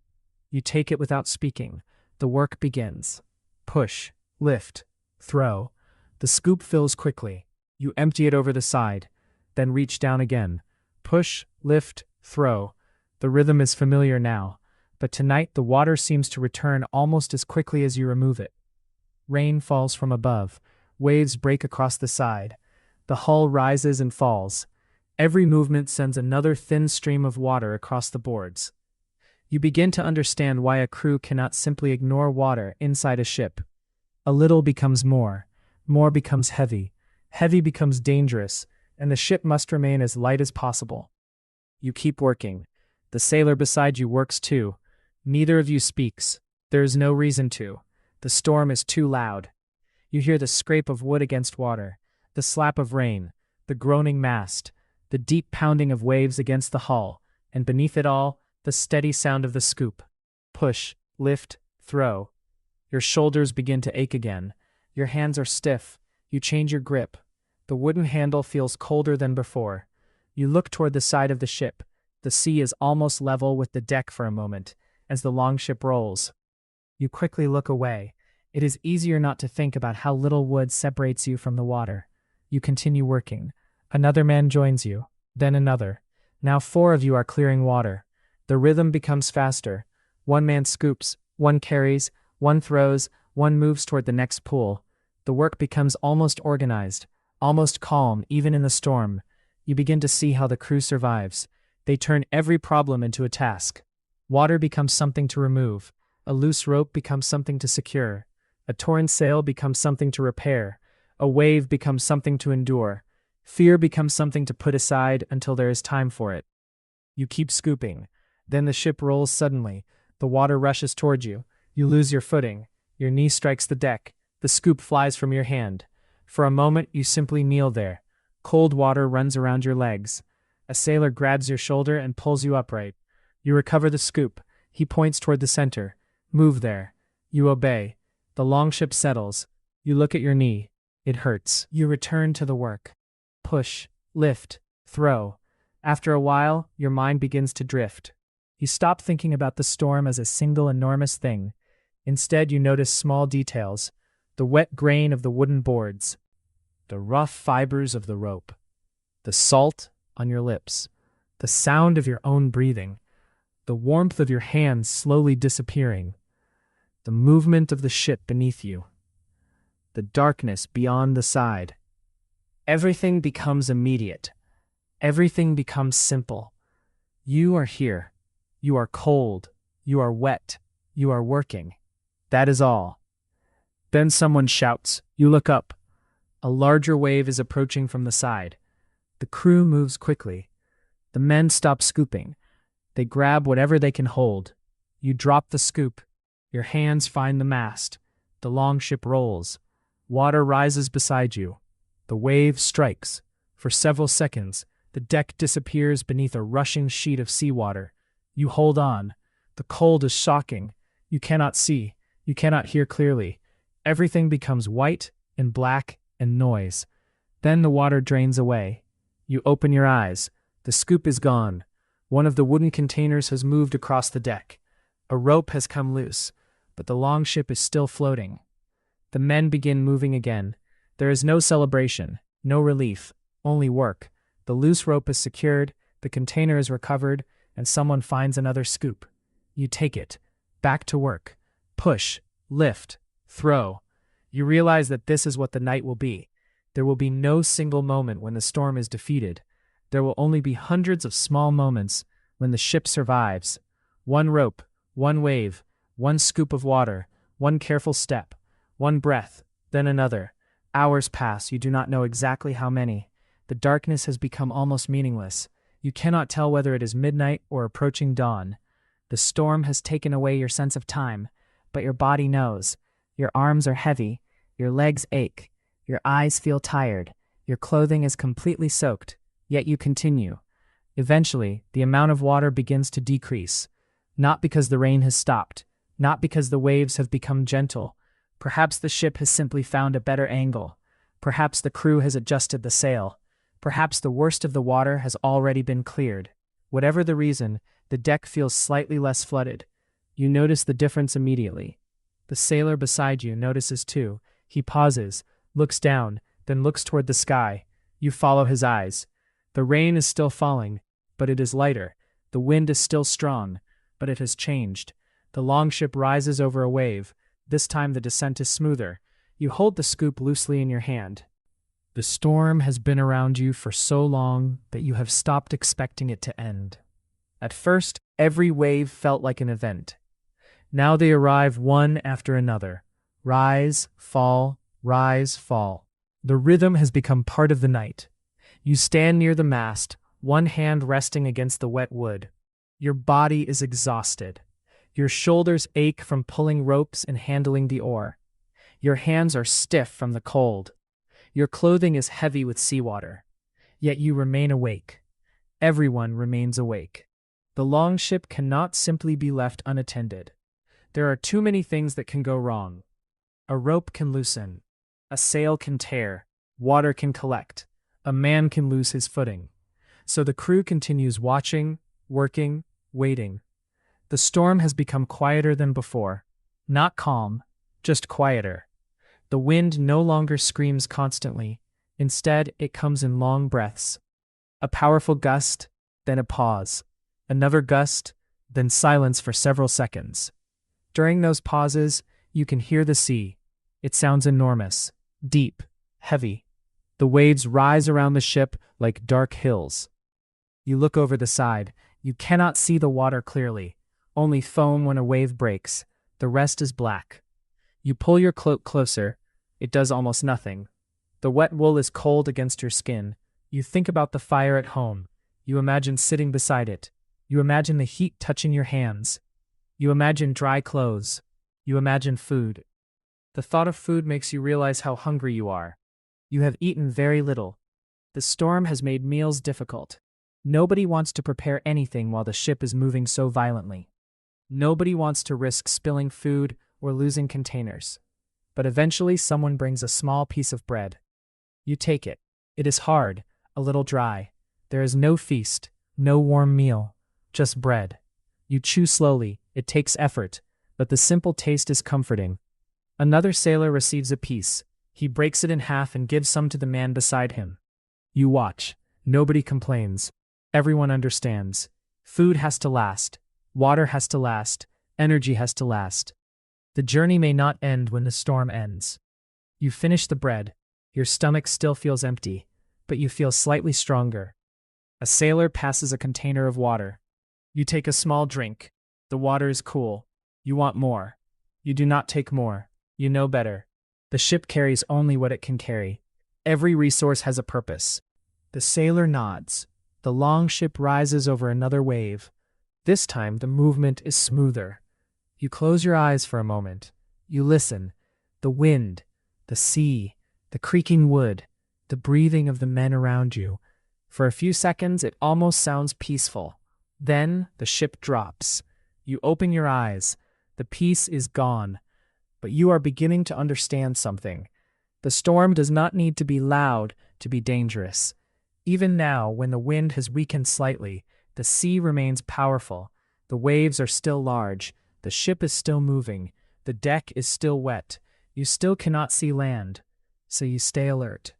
You take it without speaking. The work begins. Push, lift, throw. The scoop fills quickly. You empty it over the side, then reach down again. Push, lift, throw. The rhythm is familiar now, but tonight the water seems to return almost as quickly as you remove it. Rain falls from above. Waves break across the side. The hull rises and falls. Every movement sends another thin stream of water across the boards. You begin to understand why a crew cannot simply ignore water inside a ship. A little becomes more becomes heavy, heavy becomes dangerous, and the ship must remain as light as possible. You keep working. The sailor beside you works too. Neither of you speaks. There is no reason to. The storm is too loud. You hear the scrape of wood against water, the slap of rain, the groaning mast, the deep pounding of waves against the hull, and beneath it all, the steady sound of the scoop. Push, lift, throw. Your shoulders begin to ache again. Your hands are stiff. You change your grip. The wooden handle feels colder than before. You look toward the side of the ship. The sea is almost level with the deck for a moment, as the longship rolls. You quickly look away. It is easier not to think about how little wood separates you from the water. You continue working. Another man joins you, then another. Now 4 of you are clearing water. The rhythm becomes faster. One man scoops, one carries, one throws, one moves toward the next pool. The work becomes almost organized, almost calm, even in the storm. You begin to see how the crew survives. They turn every problem into a task. Water becomes something to remove. A loose rope becomes something to secure. A torn sail becomes something to repair. A wave becomes something to endure. Fear becomes something to put aside until there is time for it. You keep scooping. Then the ship rolls suddenly. The water rushes toward you. You lose your footing. Your knee strikes the deck. The scoop flies from your hand. For a moment, you simply kneel there. Cold water runs around your legs. A sailor grabs your shoulder and pulls you upright. You recover the scoop. He points toward the center. Move there. You obey. The longship settles. You look at your knee. It hurts. You return to the work. Push, lift, throw. After a while, your mind begins to drift. You stop thinking about the storm as a single enormous thing. Instead, you notice small details. The wet grain of the wooden boards. The rough fibers of the rope. The salt on your lips. The sound of your own breathing. The warmth of your hands slowly disappearing. The movement of the ship beneath you. The darkness beyond the side. Everything becomes immediate. Everything becomes simple. You are here. You are cold. You are wet. You are working. That is all. Then someone shouts. You look up. A larger wave is approaching from the side. The crew moves quickly. The men stop scooping. They grab whatever they can hold. You drop the scoop. Your hands find the mast. The longship rolls. Water rises beside you. The wave strikes. For several seconds, the deck disappears beneath a rushing sheet of seawater. You hold on. The cold is shocking. You cannot see. You cannot hear clearly. Everything becomes white and black and noise. Then the water drains away. You open your eyes. The scoop is gone. One of the wooden containers has moved across the deck. A rope has come loose, but the longship is still floating. The men begin moving again. There is no celebration, no relief, only work. The loose rope is secured, the container is recovered, and someone finds another scoop. You take it. Back to work. Push, lift, throw. You realize that this is what the night will be. There will be no single moment when the storm is defeated. There will only be hundreds of small moments when the ship survives. One rope, one wave, one scoop of water, one careful step, one breath, then another. Hours pass, you do not know exactly how many. The darkness has become almost meaningless. You cannot tell whether it is midnight or approaching dawn. The storm has taken away your sense of time, but your body knows. Your arms are heavy. Your legs ache. Your eyes feel tired. Your clothing is completely soaked, yet you continue. Eventually, the amount of water begins to decrease, not because the rain has stopped, not because the waves have become gentle. Perhaps the ship has simply found a better angle. Perhaps the crew has adjusted the sail. Perhaps the worst of the water has already been cleared. Whatever the reason, the deck feels slightly less flooded. You notice the difference immediately. The sailor beside you notices too. He pauses, looks down, then looks toward the sky. You follow his eyes. The rain is still falling, but it is lighter. The wind is still strong, but it has changed. The longship rises over a wave. This time the descent is smoother. You hold the scoop loosely in your hand. The storm has been around you for so long that you have stopped expecting it to end. At first, every wave felt like an event. Now they arrive one after another. Rise, fall, rise, fall. The rhythm has become part of the night. You stand near the mast, one hand resting against the wet wood. Your body is exhausted. Your shoulders ache from pulling ropes and handling the oar. Your hands are stiff from the cold. Your clothing is heavy with seawater. Yet you remain awake. Everyone remains awake. The longship cannot simply be left unattended. There are too many things that can go wrong. A rope can loosen. A sail can tear. Water can collect. A man can lose his footing. So the crew continues watching, working, waiting. The storm has become quieter than before. Not calm, just quieter. The wind no longer screams constantly. Instead, it comes in long breaths. A powerful gust, then a pause. Another gust, then silence for several seconds. During those pauses, you can hear the sea. It sounds enormous, deep, heavy. The waves rise around the ship like dark hills. You look over the side. You cannot see the water clearly. Only foam when a wave breaks. The rest is black. You pull your cloak closer. It does almost nothing. The wet wool is cold against your skin. You think about the fire at home. You imagine sitting beside it. You imagine the heat touching your hands. You imagine dry clothes. You imagine food. The thought of food makes you realize how hungry you are. You have eaten very little. The storm has made meals difficult. Nobody wants to prepare anything while the ship is moving so violently. Nobody wants to risk spilling food or losing containers. But eventually someone brings a small piece of bread. You take it. It is hard, a little dry. There is no feast, no warm meal, just bread. You chew slowly. It takes effort, but the simple taste is comforting. Another sailor receives a piece. He breaks it in half and gives some to the man beside him. You watch. Nobody complains. Everyone understands. Food has to last. Water has to last. Energy has to last. The journey may not end when the storm ends. You finish the bread. Your stomach still feels empty, but you feel slightly stronger. A sailor passes a container of water. You take a small drink. The water is cool. You want more. You do not take more. You know better. The ship carries only what it can carry. Every resource has a purpose. The sailor nods. The longship rises over another wave. This time the movement is smoother. You close your eyes for a moment. You listen. The wind, the sea, the creaking wood, the breathing of the men around you. For a few seconds it almost sounds peaceful. Then the ship drops. You open your eyes. The peace is gone. But you are beginning to understand something. The storm does not need to be loud to be dangerous. Even now, when the wind has weakened slightly, the sea remains powerful. The waves are still large. The ship is still moving. The deck is still wet. You still cannot see land, so you stay alert.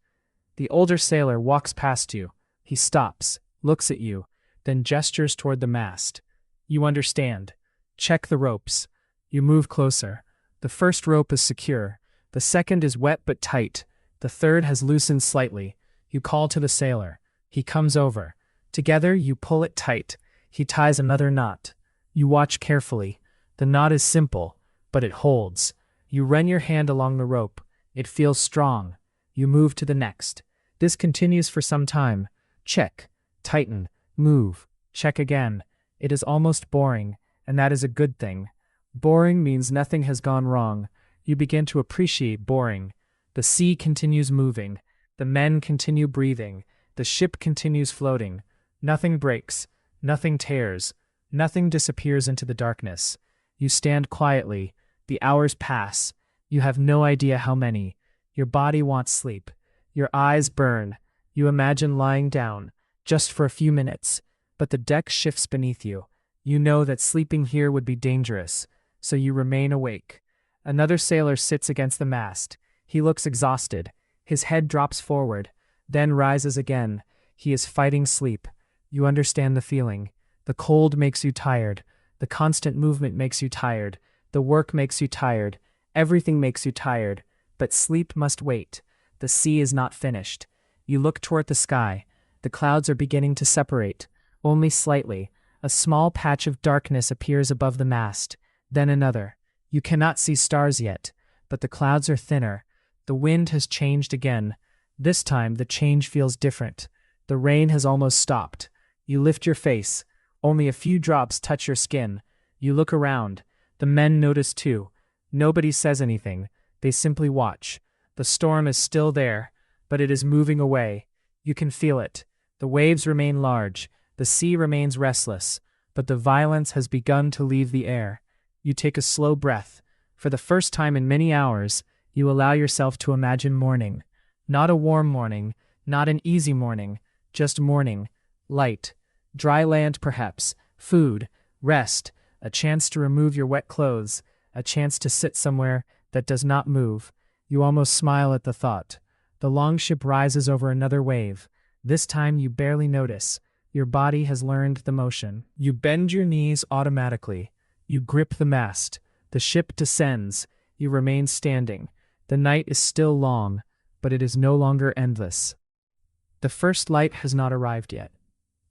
The older sailor walks past you. He stops, looks at you, then gestures toward the mast. You understand. Check the ropes. You move closer. The first rope is secure. The second is wet but tight. The third has loosened slightly. You call to the sailor. He comes over. Together, you pull it tight. He ties another knot. You watch carefully. The knot is simple, but it holds. You run your hand along the rope. It feels strong. You move to the next. This continues for some time. Check. Tighten. Move. Check again. It is almost boring, and that is a good thing. Boring means nothing has gone wrong. You begin to appreciate boring. The sea continues moving. The men continue breathing. The ship continues floating. Nothing breaks. Nothing tears. Nothing disappears into the darkness. You stand quietly. The hours pass. You have no idea how many. Your body wants sleep. Your eyes burn. You imagine lying down, just for a few minutes. But the deck shifts beneath you. You know that sleeping here would be dangerous, so you remain awake. Another sailor sits against the mast. He looks exhausted. His head drops forward, then rises again. He is fighting sleep. You understand the feeling. The cold makes you tired. The constant movement makes you tired. The work makes you tired. Everything makes you tired. But sleep must wait. The sea is not finished. You look toward the sky. The clouds are beginning to separate, only slightly. A small patch of darkness appears above the mast, then another. You cannot see stars yet, but the clouds are thinner. The wind has changed again. This time the change feels different. The rain has almost stopped. You lift your face. Only a few drops touch your skin. You look around. The men notice too. Nobody says anything. They simply watch. The storm is still there, but it is moving away. You can feel it. The waves remain large. The sea remains restless, but the violence has begun to leave the air. You take a slow breath. For the first time in many hours, you allow yourself to imagine morning. Not a warm morning, not an easy morning, just morning. Light. Dry land perhaps. Food. Rest. A chance to remove your wet clothes. A chance to sit somewhere that does not move. You almost smile at the thought. The longship rises over another wave. This time you barely notice. Your body has learned the motion. You bend your knees automatically. You grip the mast. The ship descends. You remain standing. The night is still long, but it is no longer endless. The first light has not arrived yet,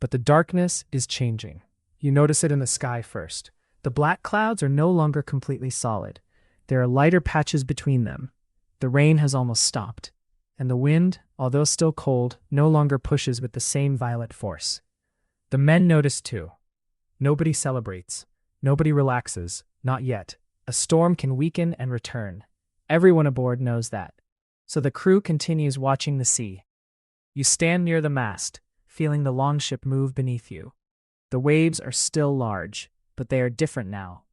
but the darkness is changing. You notice it in the sky first. The black clouds are no longer completely solid. There are lighter patches between them. The rain has almost stopped, and the wind, although still cold, no longer pushes with the same violent force. The men notice too. Nobody celebrates. Nobody relaxes. Not yet. A storm can weaken and return. Everyone aboard knows that. So the crew continues watching the sea. You stand near the mast, feeling the longship move beneath you. The waves are still large, but they are different now.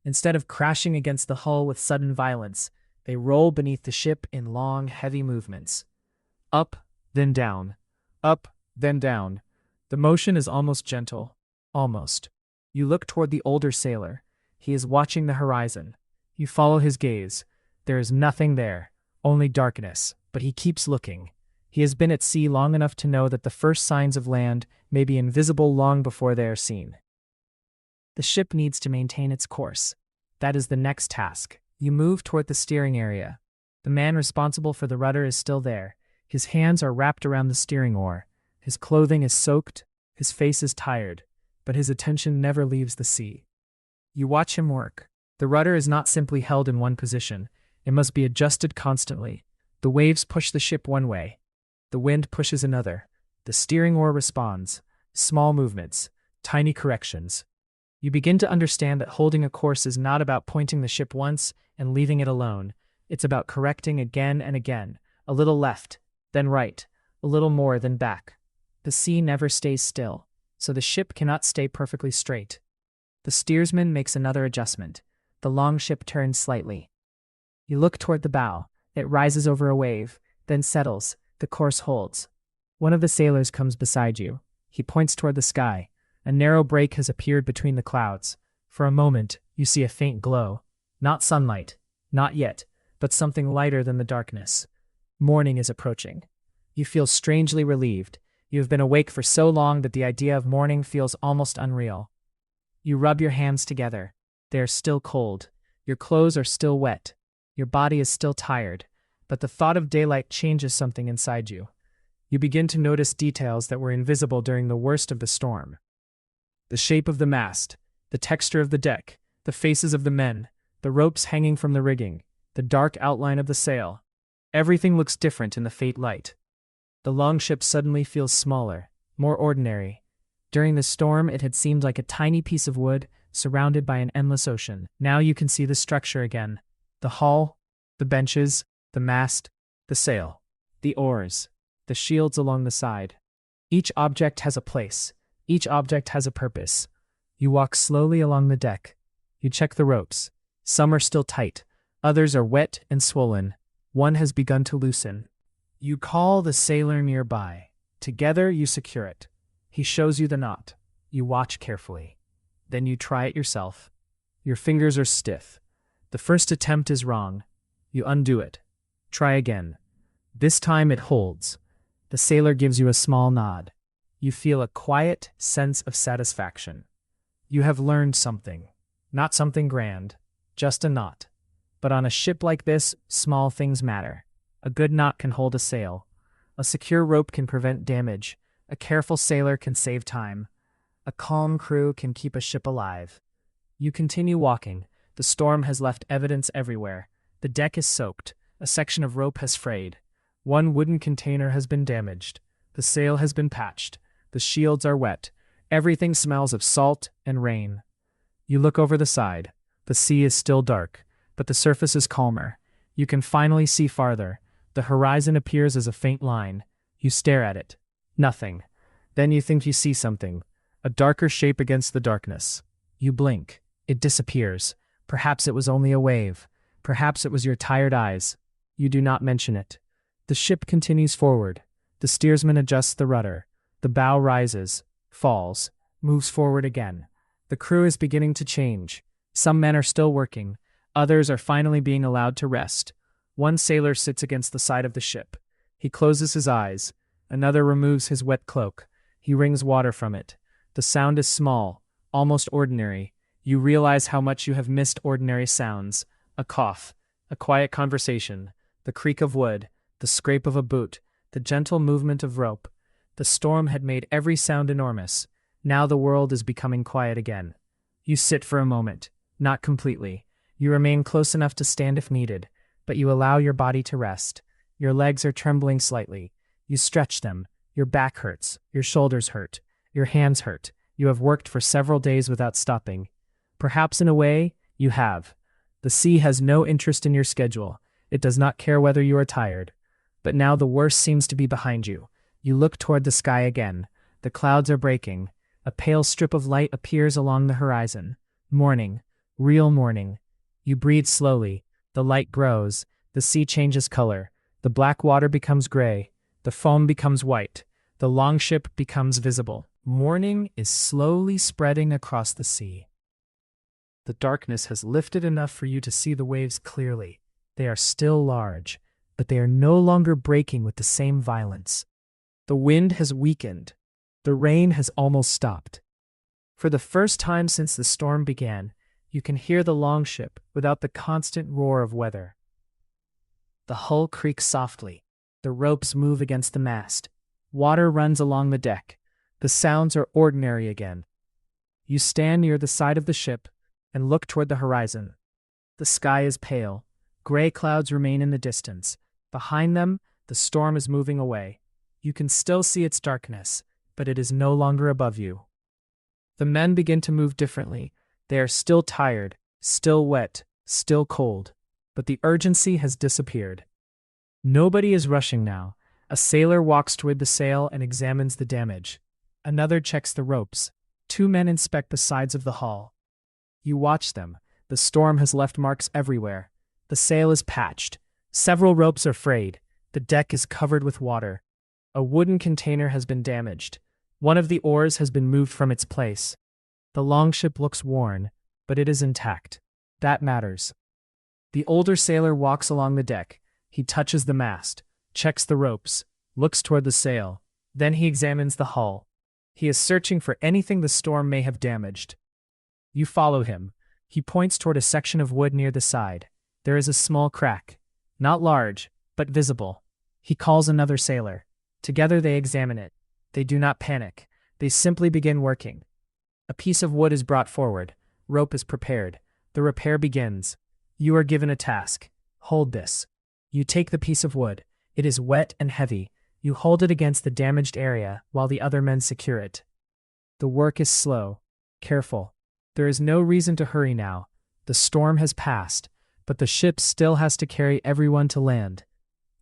Instead of crashing against the hull with sudden violence, they roll beneath the ship in long, heavy movements. Up, then down. Up, then down. The motion is almost gentle. Almost. You look toward the older sailor. He is watching the horizon. You follow his gaze. There is nothing there, only darkness, but he keeps looking. He has been at sea long enough to know that the first signs of land may be invisible long before they are seen. The ship needs to maintain its course. That is the next task. You move toward the steering area. The man responsible for the rudder is still there. His hands are wrapped around the steering oar. His clothing is soaked. His face is tired, but his attention never leaves the sea. You watch him work. The rudder is not simply held in one position. It must be adjusted constantly. The waves push the ship one way. The wind pushes another. The steering oar responds. Small movements, tiny corrections. You begin to understand that holding a course is not about pointing the ship once and leaving it alone. It's about correcting again and again. A little left, then right. A little more, then back. The sea never stays still, so the ship cannot stay perfectly straight. The steersman makes another adjustment. The longship turns slightly. You look toward the bow. It rises over a wave, then settles. The course holds. One of the sailors comes beside you. He points toward the sky. A narrow break has appeared between the clouds. For a moment, you see a faint glow. Not sunlight. Not yet, but something lighter than the darkness. Morning is approaching. You feel strangely relieved. You have been awake for so long that the idea of morning feels almost unreal. You rub your hands together. They are still cold. Your clothes are still wet. Your body is still tired, but the thought of daylight changes something inside you. You begin to notice details that were invisible during the worst of the storm. The shape of the mast, the texture of the deck, the faces of the men, the ropes hanging from the rigging, the dark outline of the sail. Everything looks different in the faint light. The longship suddenly feels smaller, more ordinary. During the storm, it had seemed like a tiny piece of wood surrounded by an endless ocean. Now you can see the structure again. The hull, the benches, the mast. The sail, the oars, the shields along the side. Each object has a place. Each object has a purpose. You walk slowly along the deck. You check the ropes. Some are still tight. Others are wet and swollen. One has begun to loosen. You call the sailor nearby. Together you secure it. He shows you the knot. You watch carefully. Then you try it yourself. Your fingers are stiff. The first attempt is wrong. You undo it. Try again. This time it holds. The sailor gives you a small nod. You feel a quiet sense of satisfaction. You have learned something. Not something grand, just a knot. But on a ship like this, small things matter. A good knot can hold a sail. A secure rope can prevent damage. A careful sailor can save time. A calm crew can keep a ship alive. You continue walking. The storm has left evidence everywhere. The deck is soaked. A section of rope has frayed. One wooden container has been damaged. The sail has been patched. The shields are wet. Everything smells of salt and rain. You look over the side. The sea is still dark, but the surface is calmer. You can finally see farther. The horizon appears as a faint line. You stare at it. Nothing. Then you think you see something. A darker shape against the darkness. You blink. It disappears. Perhaps it was only a wave. Perhaps it was your tired eyes. You do not mention it. The ship continues forward. The steersman adjusts the rudder. The bow rises, falls, moves forward again. The crew is beginning to change. Some men are still working. Others are finally being allowed to rest. One sailor sits against the side of the ship. He closes his eyes. Another removes his wet cloak. He wrings water from it. The sound is small, almost ordinary. You realize how much you have missed ordinary sounds. A cough, a quiet conversation, the creak of wood, the scrape of a boot, the gentle movement of rope. The storm had made every sound enormous. Now the world is becoming quiet again. You sit for a moment, not completely. You remain close enough to stand if needed, but you allow your body to rest. Your legs are trembling slightly. You stretch them. Your back hurts. Your shoulders hurt. Your hands hurt. You have worked for several days without stopping. Perhaps in a way, you have. The sea has no interest in your schedule. It does not care whether you are tired. But now the worst seems to be behind you. You look toward the sky again. The clouds are breaking. A pale strip of light appears along the horizon. Morning. Real morning. You breathe slowly. The light grows. The sea changes color. The black water becomes gray. The foam becomes white. The longship becomes visible. Morning is slowly spreading across the sea. The darkness has lifted enough for you to see the waves clearly. They are still large, but they are no longer breaking with the same violence. The wind has weakened. The rain has almost stopped. For the first time since the storm began, you can hear the longship without the constant roar of weather. The hull creaks softly. The ropes move against the mast. Water runs along the deck. The sounds are ordinary again. You stand near the side of the ship and look toward the horizon. The sky is pale. Gray clouds remain in the distance. Behind them, the storm is moving away. You can still see its darkness, but it is no longer above you. The men begin to move differently. They are still tired, still wet, still cold, but the urgency has disappeared. Nobody is rushing now. A sailor walks toward the sail and examines the damage. Another checks the ropes. Two men inspect the sides of the hull. You watch them. The storm has left marks everywhere. The sail is patched. Several ropes are frayed. The deck is covered with water. A wooden container has been damaged. One of the oars has been moved from its place. The longship looks worn, but it is intact. That matters. The older sailor walks along the deck. He touches the mast, checks the ropes, looks toward the sail. Then he examines the hull. He is searching for anything the storm may have damaged. You follow him. He points toward a section of wood near the side. There is a small crack. Not large, but visible. He calls another sailor. Together they examine it. They do not panic. They simply begin working. A piece of wood is brought forward. Rope is prepared. The repair begins. You are given a task. Hold this. You take the piece of wood. It is wet and heavy. You hold it against the damaged area while the other men secure it. The work is slow, careful. There is no reason to hurry now. The storm has passed, but the ship still has to carry everyone to land.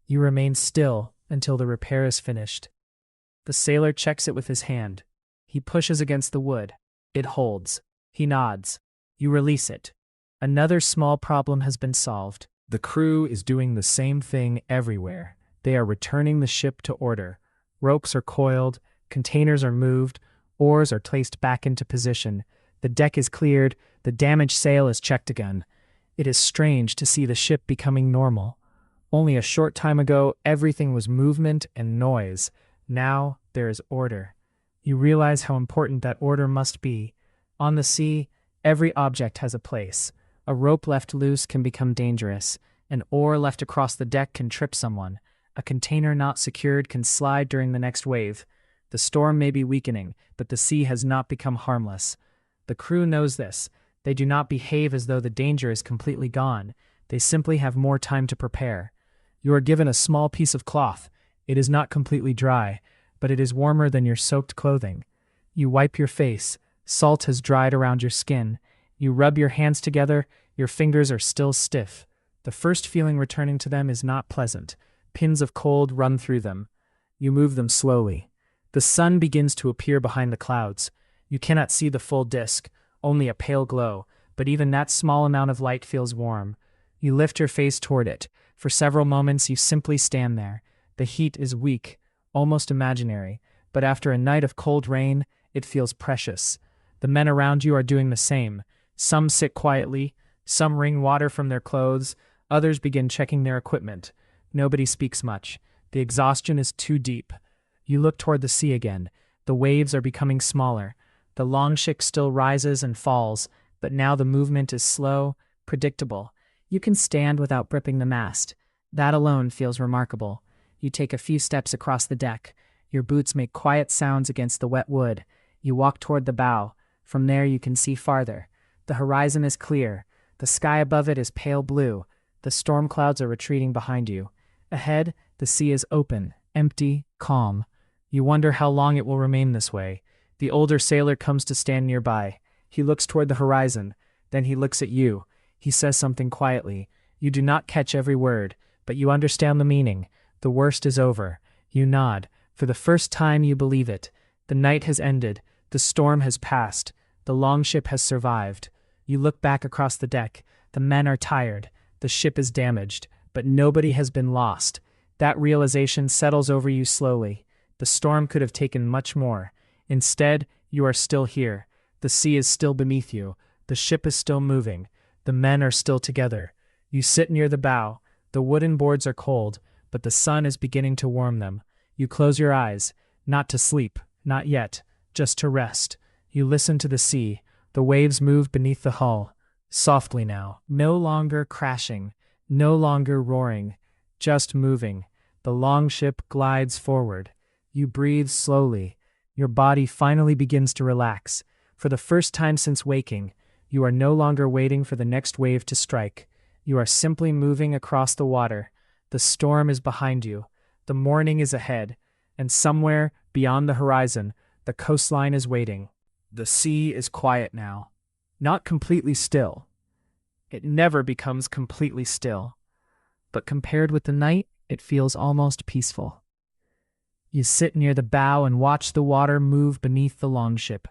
You remain still until the repair is finished. The sailor checks it with his hand. He pushes against the wood. It holds. He nods. You release it. Another small problem has been solved. The crew is doing the same thing everywhere. They are returning the ship to order. Ropes are coiled, containers are moved, oars are placed back into position. The deck is cleared, the damaged sail is checked again. It is strange to see the ship becoming normal. Only a short time ago, everything was movement and noise. Now, there is order. You realize how important that order must be. On the sea, every object has a place. A rope left loose can become dangerous. An oar left across the deck can trip someone. A container not secured can slide during the next wave. The storm may be weakening, but the sea has not become harmless. The crew knows this. They do not behave as though the danger is completely gone. They simply have more time to prepare. You are given a small piece of cloth. It is not completely dry, but it is warmer than your soaked clothing. You wipe your face. Salt has dried around your skin. You rub your hands together. Your fingers are still stiff. The first feeling returning to them is not pleasant. Pins of cold run through them. You move them slowly. The sun begins to appear behind the clouds. You cannot see the full disk, only a pale glow, but even that small amount of light feels warm. You lift your face toward it. For several moments you simply stand there. The heat is weak, almost imaginary, but after a night of cold rain, it feels precious. The men around you are doing the same. Some sit quietly, some wring water from their clothes, others begin checking their equipment. Nobody speaks much. The exhaustion is too deep. You look toward the sea again. The waves are becoming smaller. The longship still rises and falls, but now the movement is slow, predictable. You can stand without gripping the mast. That alone feels remarkable. You take a few steps across the deck. Your boots make quiet sounds against the wet wood. You walk toward the bow. From there you can see farther. The horizon is clear. The sky above it is pale blue. The storm clouds are retreating behind you. Ahead, the sea is open, empty, calm. You wonder how long it will remain this way. The older sailor comes to stand nearby. He looks toward the horizon. Then he looks at you. He says something quietly. You do not catch every word, but you understand the meaning. The worst is over. You nod. For the first time you believe it. The night has ended. The storm has passed. The longship has survived. You look back across the deck. The men are tired. The ship is damaged, but nobody has been lost. That realization settles over you slowly. The storm could have taken much more. Instead, you are still here. The sea is still beneath you. The ship is still moving. The men are still together. You sit near the bow. The wooden boards are cold, but the sun is beginning to warm them. You close your eyes, not to sleep, not yet, just to rest. You listen to the sea. The waves move beneath the hull. Softly now, no longer crashing, no longer roaring, just moving. The longship glides forward. You breathe slowly. Your body finally begins to relax. For the first time since waking, you are no longer waiting for the next wave to strike. You are simply moving across the water. The storm is behind you. The morning is ahead. And somewhere, beyond the horizon, the coastline is waiting. The sea is quiet now. Not completely still. It never becomes completely still. But compared with the night, it feels almost peaceful. You sit near the bow and watch the water move beneath the longship.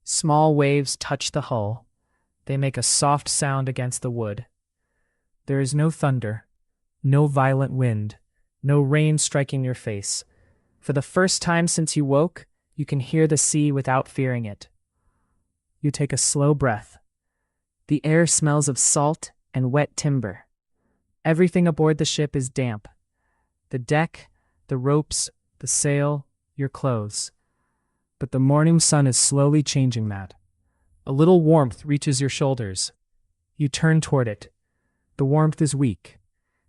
Small waves touch the hull. They make a soft sound against the wood. There is no thunder, no violent wind, no rain striking your face. For the first time since you woke, you can hear the sea without fearing it. You take a slow breath. The air smells of salt and wet timber. Everything aboard the ship is damp. The deck, the ropes, the sail, your clothes. But the morning sun is slowly changing that. A little warmth reaches your shoulders. You turn toward it. The warmth is weak,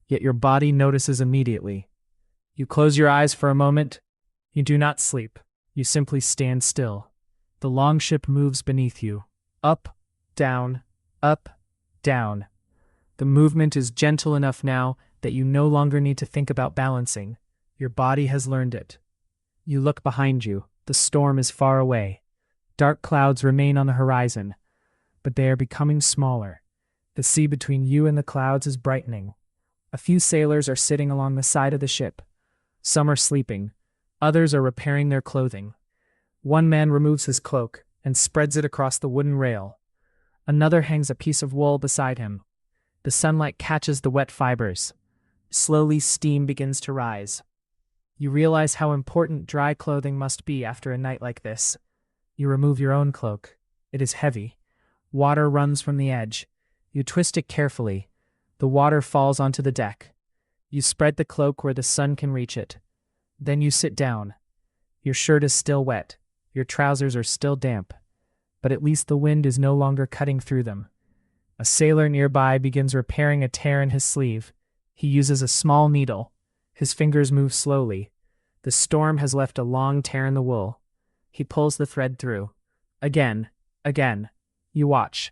yet your body notices immediately. You close your eyes for a moment. You do not sleep. You simply stand still. The longship moves beneath you. Up, down, up, down. The movement is gentle enough now that you no longer need to think about balancing. Your body has learned it. You look behind you. The storm is far away. Dark clouds remain on the horizon, but they are becoming smaller. The sea between you and the clouds is brightening. A few sailors are sitting along the side of the ship. Some are sleeping. Others are repairing their clothing. One man removes his cloak and spreads it across the wooden rail. Another hangs a piece of wool beside him. The sunlight catches the wet fibers. Slowly, steam begins to rise. You realize how important dry clothing must be after a night like this. You remove your own cloak. It is heavy. Water runs from the edge. You twist it carefully. The water falls onto the deck. You spread the cloak where the sun can reach it. Then you sit down. Your shirt is still wet. Your trousers are still damp. But at least the wind is no longer cutting through them. A sailor nearby begins repairing a tear in his sleeve. He uses a small needle. His fingers move slowly. The storm has left a long tear in the wool. He pulls the thread through. Again. You watch.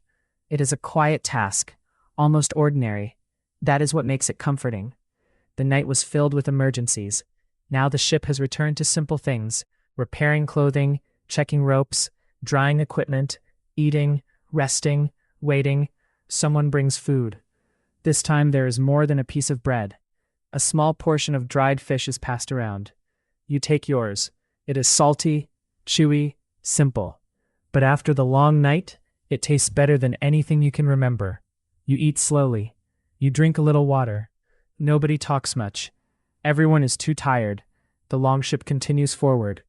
It is a quiet task, almost ordinary. That is what makes it comforting. The night was filled with emergencies. Now the ship has returned to simple things: repairing clothing, checking ropes, drying equipment, eating, resting, waiting. Someone brings food. This time there is more than a piece of bread. A small portion of dried fish is passed around. You take yours. It is salty, chewy, simple. But after the long night, it tastes better than anything you can remember. You eat slowly. You drink a little water. Nobody talks much. Everyone is too tired. The longship continues forward.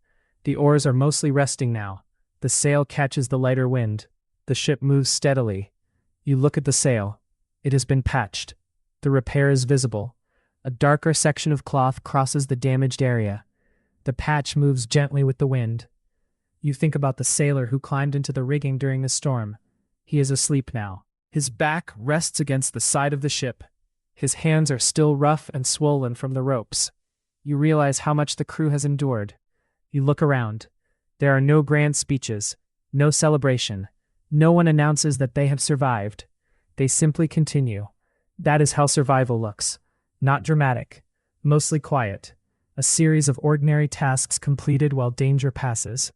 The oars are mostly resting now. The sail catches the lighter wind. The ship moves steadily. You look at the sail. It has been patched. The repair is visible. A darker section of cloth crosses the damaged area. The patch moves gently with the wind. You think about the sailor who climbed into the rigging during the storm. He is asleep now. His back rests against the side of the ship. His hands are still rough and swollen from the ropes. You realize how much the crew has endured. You look around. There are no grand speeches, no celebration. No one announces that they have survived. They simply continue. That is how survival looks. Not dramatic, mostly quiet. A series of ordinary tasks completed while danger passes.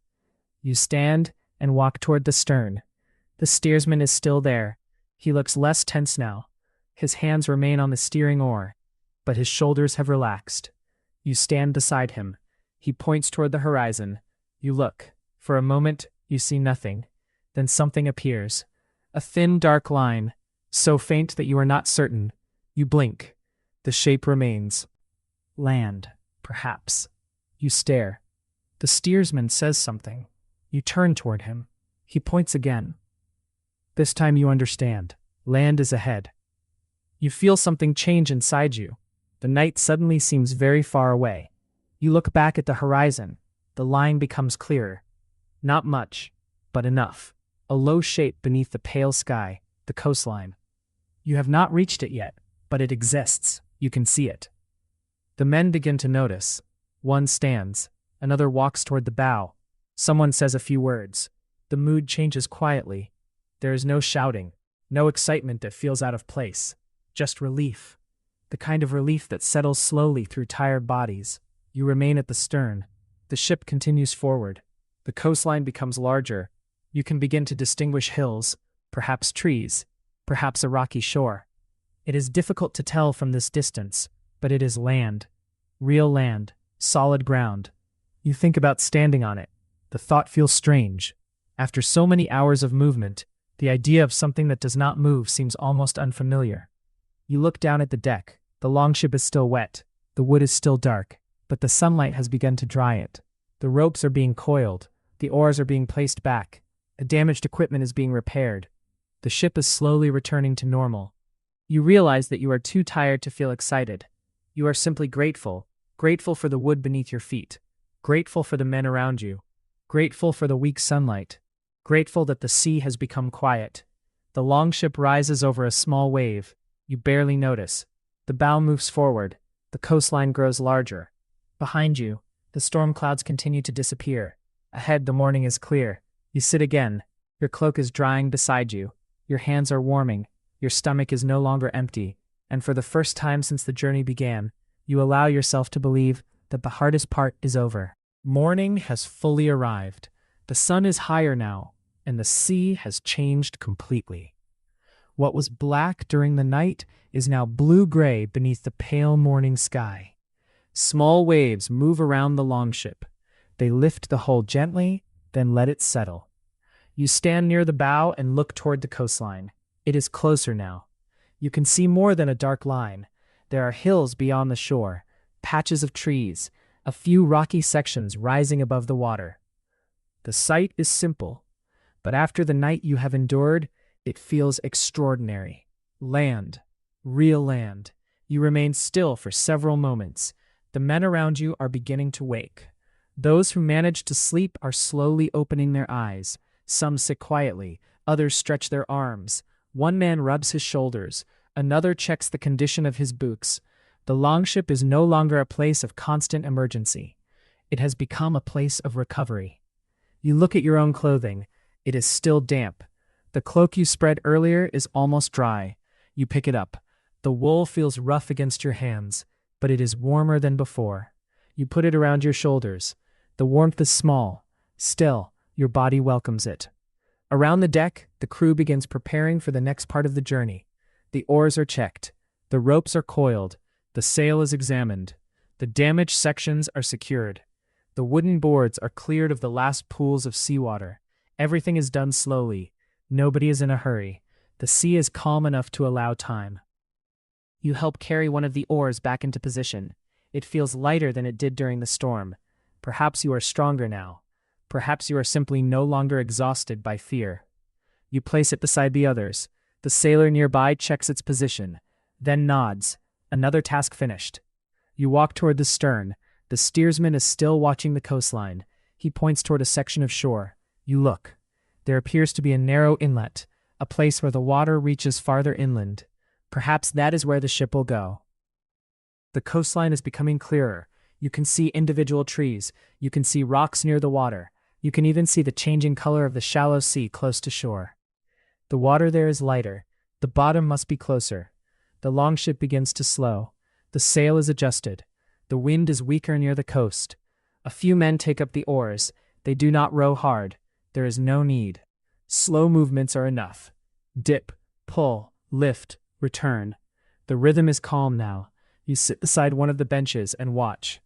You stand and walk toward the stern. The steersman is still there. He looks less tense now. His hands remain on the steering oar, but his shoulders have relaxed. You stand beside him. He points toward the horizon. You look. For a moment, you see nothing. Then something appears. A thin, dark line, so faint that you are not certain. You blink. The shape remains. Land, perhaps. You stare. The steersman says something. You turn toward him. He points again. This time you understand. Land is ahead. You feel something change inside you. The night suddenly seems very far away. You look back at the horizon. The line becomes clearer. Not much, but enough. A low shape beneath the pale sky, the coastline. You have not reached it yet, but it exists. You can see it. The men begin to notice. One stands. Another walks toward the bow. Someone says a few words. The mood changes quietly. There is no shouting, no excitement that feels out of place. Just relief. The kind of relief that settles slowly through tired bodies. You remain at the stern. The ship continues forward. The coastline becomes larger. You can begin to distinguish hills, perhaps trees, perhaps a rocky shore. It is difficult to tell from this distance, but it is land. Real land, solid ground. You think about standing on it. The thought feels strange. After so many hours of movement, the idea of something that does not move seems almost unfamiliar. You look down at the deck. The longship is still wet. The wood is still dark, but the sunlight has begun to dry it. The ropes are being coiled. The oars are being placed back. The damaged equipment is being repaired. The ship is slowly returning to normal. You realize that you are too tired to feel excited. You are simply grateful. Grateful for the wood beneath your feet. Grateful for the men around you. Grateful for the weak sunlight. Grateful that the sea has become quiet. The longship rises over a small wave. You barely notice. The bow moves forward. The coastline grows larger. Behind you, the storm clouds continue to disappear. Ahead, the morning is clear. You sit again. Your cloak is drying beside you. Your hands are warming. Your stomach is no longer empty. And for the first time since the journey began, you allow yourself to believe that the hardest part is over. Morning has fully arrived. The sun is higher now, and the sea has changed completely. What was black during the night is now blue-gray beneath the pale morning sky. Small waves move around the longship. They lift the hull gently, then let it settle. You stand near the bow and look toward the coastline. It is closer now. You can see more than a dark line. There are hills beyond the shore, patches of trees, a few rocky sections rising above the water. The sight is simple, but after the night you have endured, it feels extraordinary. Land. Real land. You remain still for several moments. The men around you are beginning to wake. Those who manage to sleep are slowly opening their eyes. Some sit quietly, others stretch their arms. One man rubs his shoulders, another checks the condition of his boots. The longship is no longer a place of constant emergency. It has become a place of recovery. You look at your own clothing. It is still damp. The cloak you spread earlier is almost dry. You pick it up. The wool feels rough against your hands, but it is warmer than before. You put it around your shoulders. The warmth is small. Still, your body welcomes it. Around the deck, the crew begins preparing for the next part of the journey. The oars are checked. The ropes are coiled. The sail is examined. The damaged sections are secured. The wooden boards are cleared of the last pools of seawater. Everything is done slowly. Nobody is in a hurry. The sea is calm enough to allow time. You help carry one of the oars back into position. It feels lighter than it did during the storm. Perhaps you are stronger now. Perhaps you are simply no longer exhausted by fear. You place it beside the others. The sailor nearby checks its position, then nods. Another task finished. You walk toward the stern. The steersman is still watching the coastline. He points toward a section of shore. You look. There appears to be a narrow inlet, a place where the water reaches farther inland. Perhaps that is where the ship will go. The coastline is becoming clearer. You can see individual trees. You can see rocks near the water. You can even see the changing color of the shallow sea close to shore. The water there is lighter. The bottom must be closer. The longship begins to slow. The sail is adjusted. The wind is weaker near the coast. A few men take up the oars. They do not row hard. There is no need. Slow movements are enough. Dip, pull, lift, return. The rhythm is calm now. You sit beside one of the benches and watch.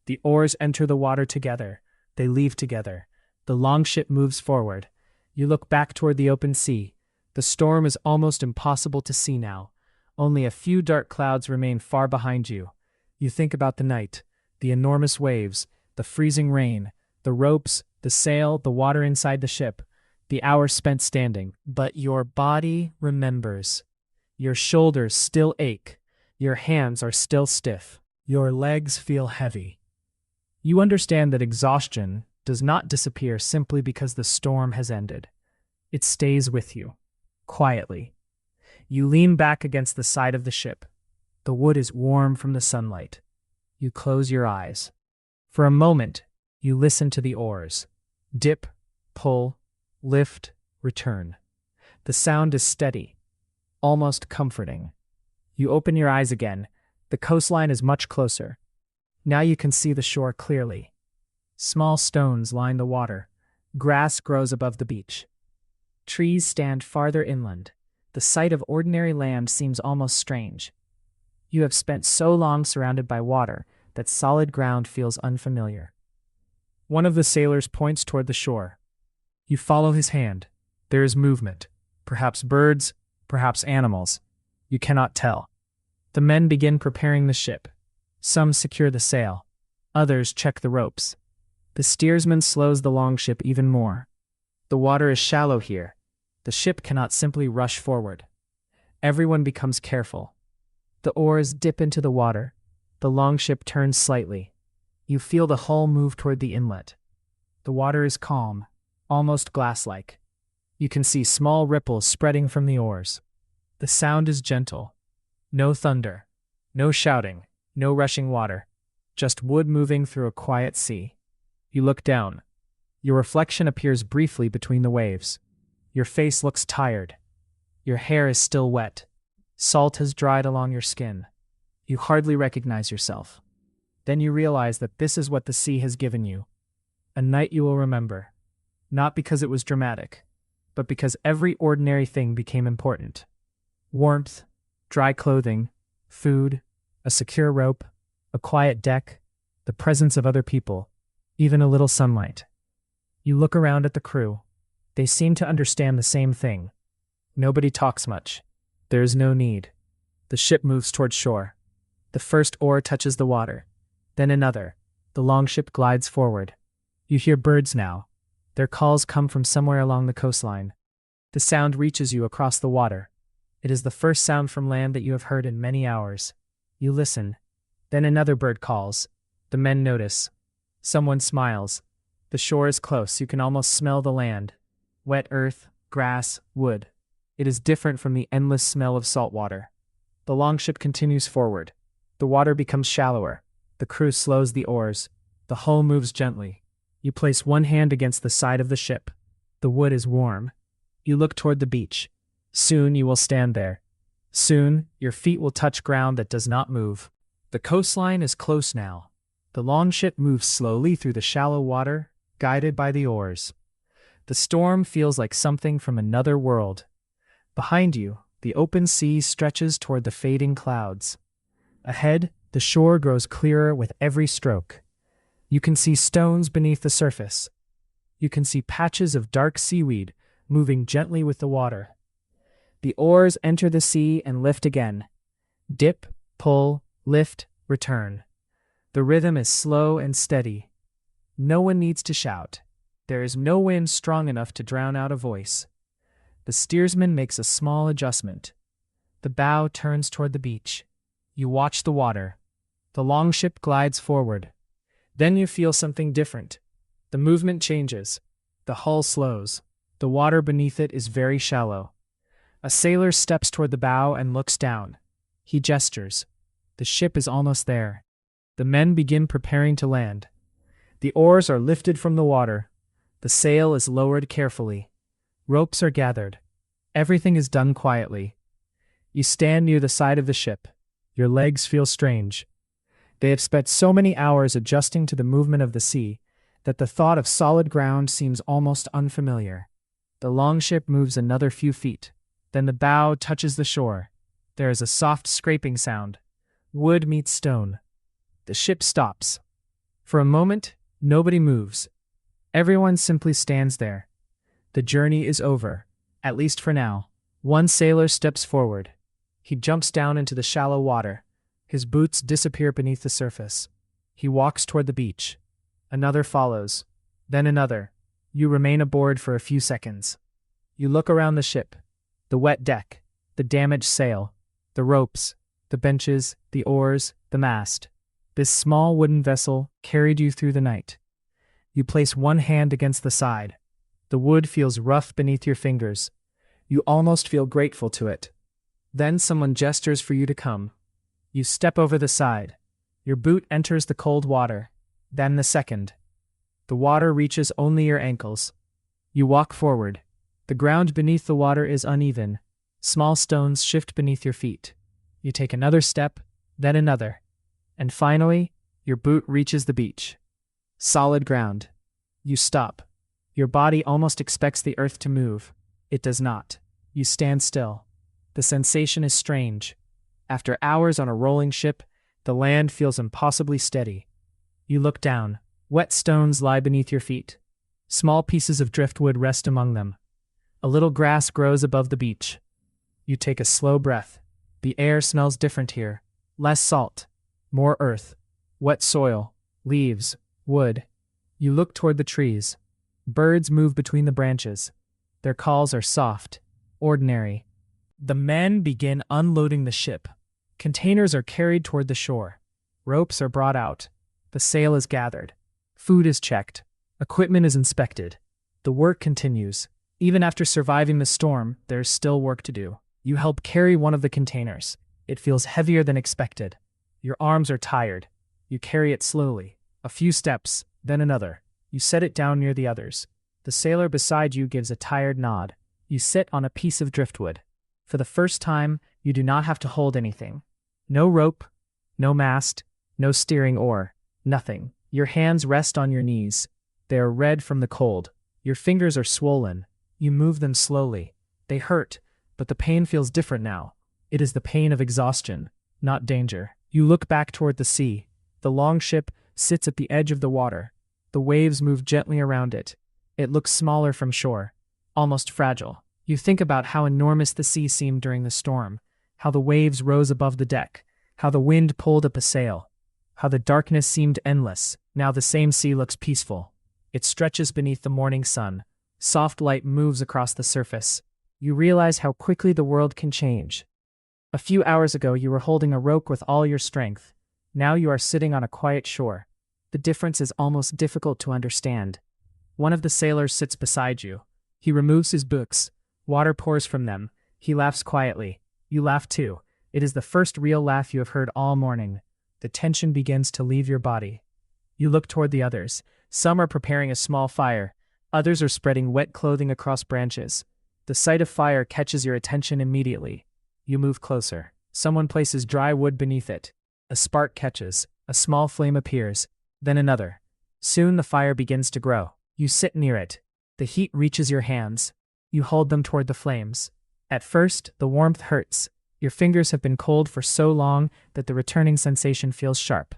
The oars enter the water together. They leave together. The longship moves forward. You look back toward the open sea. The storm is almost impossible to see now. Only a few dark clouds remain far behind you. You think about the night, the enormous waves, the freezing rain, the ropes, the sail, the water inside the ship, the hours spent standing. But your body remembers. Your shoulders still ache. Your hands are still stiff. Your legs feel heavy. You understand that exhaustion does not disappear simply because the storm has ended. It stays with you, quietly. You lean back against the side of the ship. The wood is warm from the sunlight. You close your eyes. For a moment, you listen to the oars. Dip, pull, lift, return. The sound is steady, almost comforting. You open your eyes again. The coastline is much closer. Now you can see the shore clearly. Small stones line the water. Grass grows above the beach. Trees stand farther inland. The sight of ordinary land seems almost strange. You have spent so long surrounded by water that solid ground feels unfamiliar. One of the sailors points toward the shore. You follow his hand. There is movement. Perhaps birds, perhaps animals. You cannot tell. The men begin preparing the ship. Some secure the sail. Others check the ropes. The steersman slows the longship even more. The water is shallow here. The ship cannot simply rush forward. Everyone becomes careful. The oars dip into the water. The longship turns slightly. You feel the hull move toward the inlet. The water is calm, almost glass-like. You can see small ripples spreading from the oars. The sound is gentle. No thunder, no shouting, no rushing water. Just wood moving through a quiet sea. You look down. Your reflection appears briefly between the waves. Your face looks tired. Your hair is still wet. Salt has dried along your skin. You hardly recognize yourself. Then you realize that this is what the sea has given you. A night you will remember. Not because it was dramatic, but because every ordinary thing became important. Warmth, dry clothing, food, a secure rope, a quiet deck, the presence of other people, even a little sunlight. You look around at the crew. They seem to understand the same thing. Nobody talks much. There is no need. The ship moves toward shore. The first oar touches the water. Then another. The longship glides forward. You hear birds now. Their calls come from somewhere along the coastline. The sound reaches you across the water. It is the first sound from land that you have heard in many hours. You listen. Then another bird calls. The men notice. Someone smiles. The shore is close. You can almost smell the land. Wet earth, grass, wood. It is different from the endless smell of salt water. The longship continues forward. The water becomes shallower. The crew slows the oars. The hull moves gently. You place one hand against the side of the ship. The wood is warm. You look toward the beach. Soon you will stand there. Soon your feet will touch ground that does not move. The coastline is close now. The longship moves slowly through the shallow water, guided by the oars. The storm feels like something from another world. Behind you, the open sea stretches toward the fading clouds. Ahead, the shore grows clearer with every stroke. You can see stones beneath the surface. You can see patches of dark seaweed moving gently with the water. The oars enter the sea and lift again. Dip, pull, lift, return. The rhythm is slow and steady. No one needs to shout. There is no wind strong enough to drown out a voice. The steersman makes a small adjustment. The bow turns toward the beach. You watch the water. The longship glides forward. Then you feel something different. The movement changes. The hull slows. The water beneath it is very shallow. A sailor steps toward the bow and looks down. He gestures. The ship is almost there. The men begin preparing to land. The oars are lifted from the water. The sail is lowered carefully. Ropes are gathered. Everything is done quietly. You stand near the side of the ship. Your legs feel strange. They have spent so many hours adjusting to the movement of the sea that the thought of solid ground seems almost unfamiliar. The longship moves another few feet. Then the bow touches the shore. There is a soft scraping sound. Wood meets stone. The ship stops. For a moment, nobody moves. Everyone simply stands there. The journey is over, at least for now. One sailor steps forward. He jumps down into the shallow water. His boots disappear beneath the surface. He walks toward the beach. Another follows. Then another. You remain aboard for a few seconds. You look around the ship. The wet deck, the damaged sail, the ropes, the benches, the oars, the mast. This small wooden vessel carried you through the night. You place one hand against the side. The wood feels rough beneath your fingers. You almost feel grateful to it. Then someone gestures for you to come. You step over the side. Your boot enters the cold water. Then the second. The water reaches only your ankles. You walk forward. The ground beneath the water is uneven. Small stones shift beneath your feet. You take another step, then another. And finally, your boot reaches the beach. Solid ground. You stop. Your body almost expects the earth to move. It does not. You stand still. The sensation is strange. After hours on a rolling ship, the land feels impossibly steady. You look down. Wet stones lie beneath your feet. Small pieces of driftwood rest among them. A little grass grows above the beach. You take a slow breath. The air smells different here. Less salt. More earth. Wet soil. Leaves. Wood. You look toward the trees. Birds move between the branches. Their calls are soft, ordinary. The men begin unloading the ship. Containers are carried toward the shore. Ropes are brought out. The sail is gathered. Food is checked. Equipment is inspected. The work continues. Even after surviving the storm, there's still work to do. You help carry one of the containers. It feels heavier than expected. Your arms are tired. You carry it slowly. A few steps, then another. You set it down near the others. The sailor beside you gives a tired nod. You sit on a piece of driftwood. For the first time, you do not have to hold anything. No rope, no mast, no steering oar, nothing. Your hands rest on your knees. They are red from the cold. Your fingers are swollen. You move them slowly. They hurt, but the pain feels different now. It is the pain of exhaustion, not danger. You look back toward the sea. The longship sits at the edge of the water. The waves move gently around it. It looks smaller from shore, almost fragile. You think about how enormous the sea seemed during the storm, how the waves rose above the deck, how the wind pulled up a sail, how the darkness seemed endless. Now the same sea looks peaceful. It stretches beneath the morning sun. Soft light moves across the surface. You realize how quickly the world can change. A few hours ago you were holding a rope with all your strength. Now you are sitting on a quiet shore. The difference is almost difficult to understand. One of the sailors sits beside you. He removes his boots. Water pours from them. He laughs quietly. You laugh too. It is the first real laugh you have heard all morning. The tension begins to leave your body. You look toward the others. Some are preparing a small fire. Others are spreading wet clothing across branches. The sight of fire catches your attention immediately. You move closer. Someone places dry wood beneath it. A spark catches. A small flame appears. Then another. Soon the fire begins to grow. You sit near it. The heat reaches your hands. You hold them toward the flames. At first, the warmth hurts. Your fingers have been cold for so long that the returning sensation feels sharp.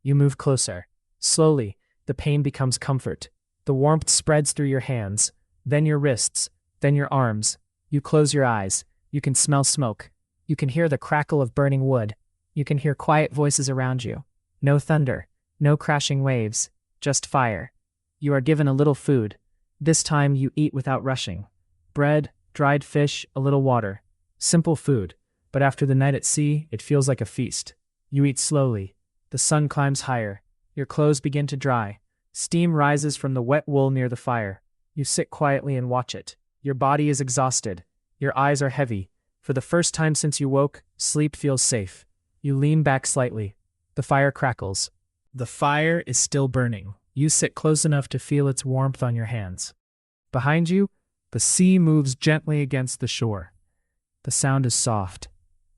You move closer. Slowly, the pain becomes comfort. The warmth spreads through your hands, then your wrists, then your arms. You close your eyes. You can smell smoke. You can hear the crackle of burning wood. You can hear quiet voices around you. No thunder, no crashing waves, just fire. You are given a little food. This time you eat without rushing. Bread, dried fish, a little water. Simple food, but after the night at sea, it feels like a feast. You eat slowly. The sun climbs higher. Your clothes begin to dry. Steam rises from the wet wool near the fire. You sit quietly and watch it. Your body is exhausted. Your eyes are heavy. For the first time since you woke, sleep feels safe. You lean back slightly. The fire crackles. The fire is still burning. You sit close enough to feel its warmth on your hands. Behind you, the sea moves gently against the shore. The sound is soft,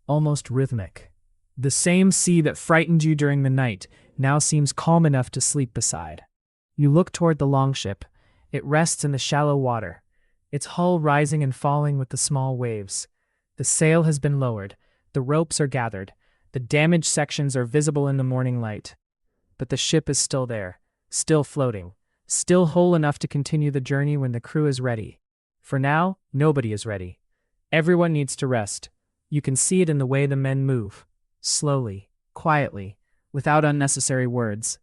almost rhythmic. The same sea that frightened you during the night now seems calm enough to sleep beside. You look toward the longship. It rests in the shallow water, its hull rising and falling with the small waves. The sail has been lowered. The ropes are gathered. The damaged sections are visible in the morning light. But the ship is still there, still floating, still whole enough to continue the journey when the crew is ready. For now, nobody is ready. Everyone needs to rest. You can see it in the way the men move. Slowly, quietly, without unnecessary words.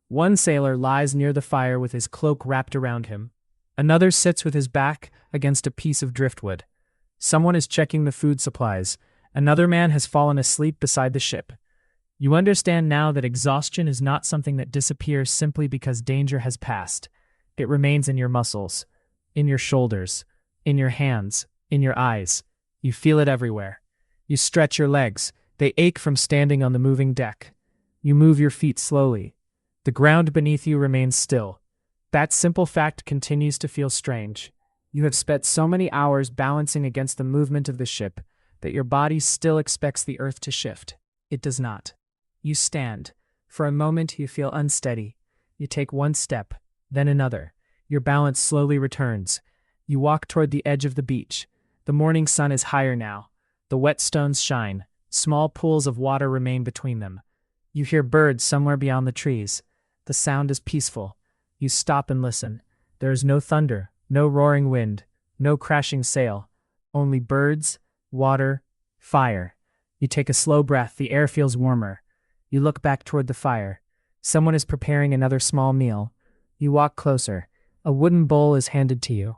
One sailor lies near the fire with his cloak wrapped around him. Another sits with his back against a piece of driftwood. Someone is checking the food supplies. Another man has fallen asleep beside the ship. You understand now that exhaustion is not something that disappears simply because danger has passed. It remains in your muscles, in your shoulders, in your hands, in your eyes. You feel it everywhere. You stretch your legs. They ache from standing on the moving deck. You move your feet slowly. The ground beneath you remains still. That simple fact continues to feel strange. You have spent so many hours balancing against the movement of the ship that your body still expects the earth to shift. It does not. You stand. For a moment you feel unsteady. You take one step, then another. Your balance slowly returns. You walk toward the edge of the beach. The morning sun is higher now. The wet stones shine. Small pools of water remain between them. You hear birds somewhere beyond the trees. The sound is peaceful. You stop and listen. There is no thunder, no roaring wind, no crashing sail. Only birds, water, fire. You take a slow breath. The air feels warmer. You look back toward the fire. Someone is preparing another small meal. You walk closer. A wooden bowl is handed to you.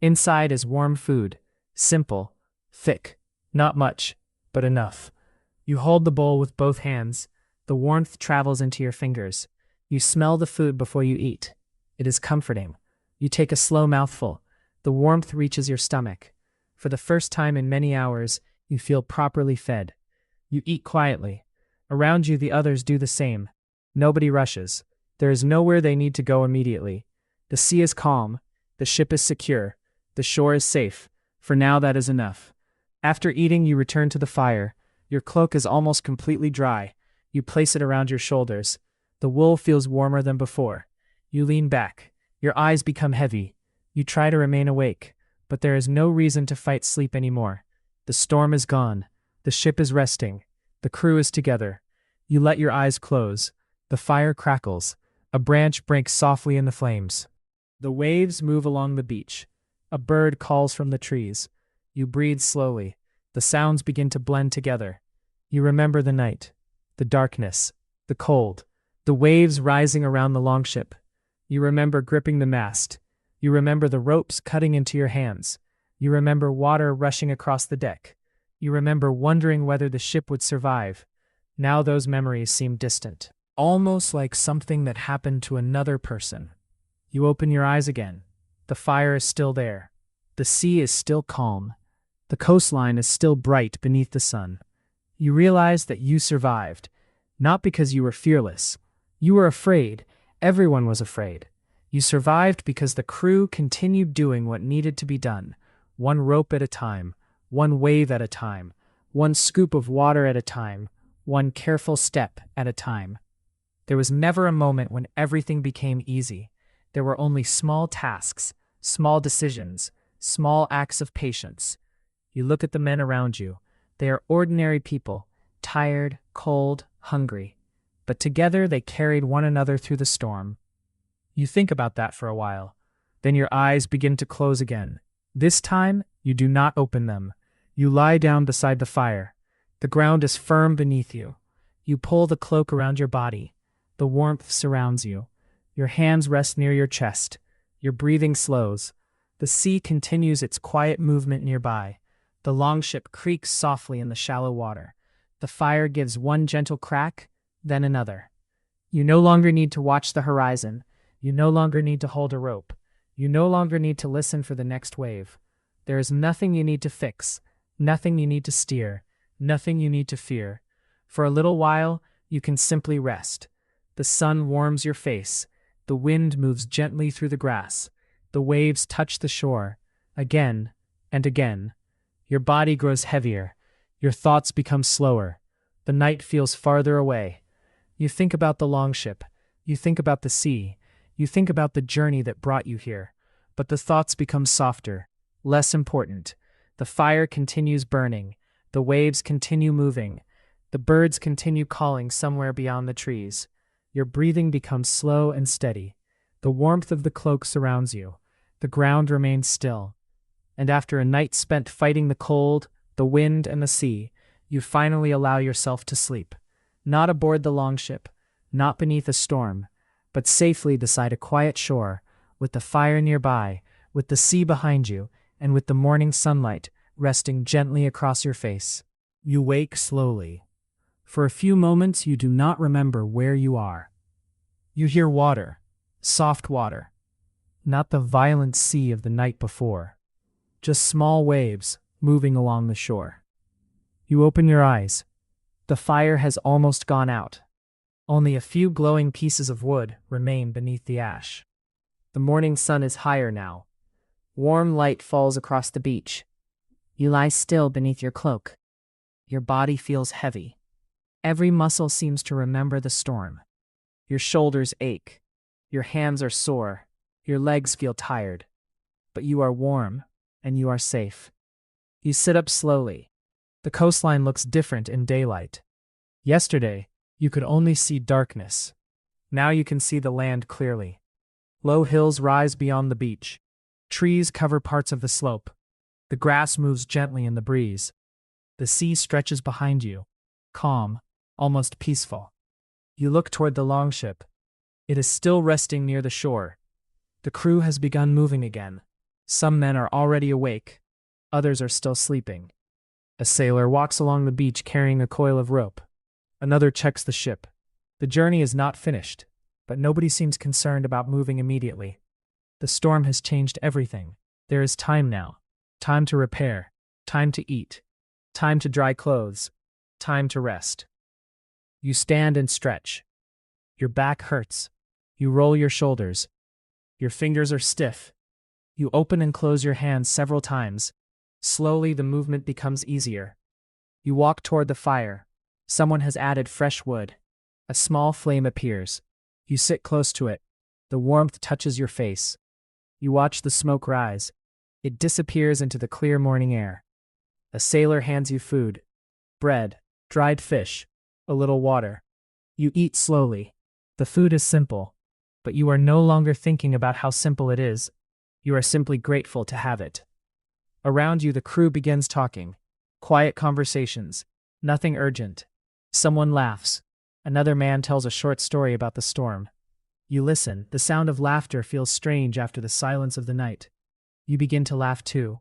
Inside is warm food. Simple, thick, not much, but enough. You hold the bowl with both hands. The warmth travels into your fingers. You smell the food before you eat. It is comforting. You take a slow mouthful. The warmth reaches your stomach. For the first time in many hours, you feel properly fed. You eat quietly. Around you, the others do the same. Nobody rushes. There is nowhere they need to go immediately. The sea is calm. The ship is secure. The shore is safe. For now, that is enough. After eating, you return to the fire. Your cloak is almost completely dry. You place it around your shoulders. The wool feels warmer than before. You lean back. Your eyes become heavy. You try to remain awake, but there is no reason to fight sleep anymore. The storm is gone. The ship is resting. The crew is together. You let your eyes close. The fire crackles. A branch breaks softly in the flames. The waves move along the beach. A bird calls from the trees. You breathe slowly. The sounds begin to blend together. You remember the night, the darkness, the cold, the waves rising around the longship. You remember gripping the mast. You remember the ropes cutting into your hands. You remember water rushing across the deck. You remember wondering whether the ship would survive. Now those memories seem distant, almost like something that happened to another person. You open your eyes again. The fire is still there. The sea is still calm. The coastline is still bright beneath the sun. You realize that you survived, not because you were fearless. You were afraid. Everyone was afraid. You survived because the crew continued doing what needed to be done, one rope at a time, one wave at a time, one scoop of water at a time, one careful step at a time. There was never a moment when everything became easy. There were only small tasks, small decisions, small acts of patience. You look at the men around you. They are ordinary people, tired, cold, hungry. But together they carried one another through the storm. You think about that for a while. Then your eyes begin to close again. This time, you do not open them. You lie down beside the fire. The ground is firm beneath you. You pull the cloak around your body. The warmth surrounds you. Your hands rest near your chest. Your breathing slows. The sea continues its quiet movement nearby. The longship creaks softly in the shallow water. The fire gives one gentle crack, then another. You no longer need to watch the horizon. You no longer need to hold a rope. You no longer need to listen for the next wave. There is nothing you need to fix, nothing you need to steer, nothing you need to fear. For a little while, you can simply rest. The sun warms your face. The wind moves gently through the grass. The waves touch the shore, again and again. Your body grows heavier. Your thoughts become slower. The night feels farther away. You think about the longship. You think about the sea. You think about the journey that brought you here. But the thoughts become softer, less important. The fire continues burning. The waves continue moving. The birds continue calling somewhere beyond the trees. Your breathing becomes slow and steady. The warmth of the cloak surrounds you. The ground remains still. And after a night spent fighting the cold, the wind, and the sea, you finally allow yourself to sleep. Not aboard the longship, not beneath a storm, but safely beside a quiet shore, with the fire nearby, with the sea behind you, and with the morning sunlight resting gently across your face. You wake slowly. For a few moments you do not remember where you are. You hear water, soft water, not the violent sea of the night before. Just small waves moving along the shore. You open your eyes. The fire has almost gone out. Only a few glowing pieces of wood remain beneath the ash. The morning sun is higher now. Warm light falls across the beach. You lie still beneath your cloak. Your body feels heavy. Every muscle seems to remember the storm. Your shoulders ache. Your hands are sore. Your legs feel tired. But you are warm. And you are safe. You sit up slowly. The coastline looks different in daylight. Yesterday, you could only see darkness. Now you can see the land clearly. Low hills rise beyond the beach. Trees cover parts of the slope. The grass moves gently in the breeze. The sea stretches behind you, calm, almost peaceful. You look toward the longship. It is still resting near the shore. The crew has begun moving again. Some men are already awake. Others are still sleeping. A sailor walks along the beach carrying a coil of rope. Another checks the ship. The journey is not finished, but nobody seems concerned about moving immediately. The storm has changed everything. There is time now. Time to repair. Time to eat. Time to dry clothes. Time to rest. You stand and stretch. Your back hurts. You roll your shoulders. Your fingers are stiff. You open and close your hands several times. Slowly, the movement becomes easier. You walk toward the fire. Someone has added fresh wood. A small flame appears. You sit close to it. The warmth touches your face. You watch the smoke rise. It disappears into the clear morning air. A sailor hands you food. bread, dried fish, a little water. You eat slowly. The food is simple, but you are no longer thinking about how simple it is. You are simply grateful to have it. Around you, the crew begins talking. Quiet conversations. Nothing urgent. Someone laughs. Another man tells a short story about the storm. You listen. The sound of laughter feels strange after the silence of the night. You begin to laugh too.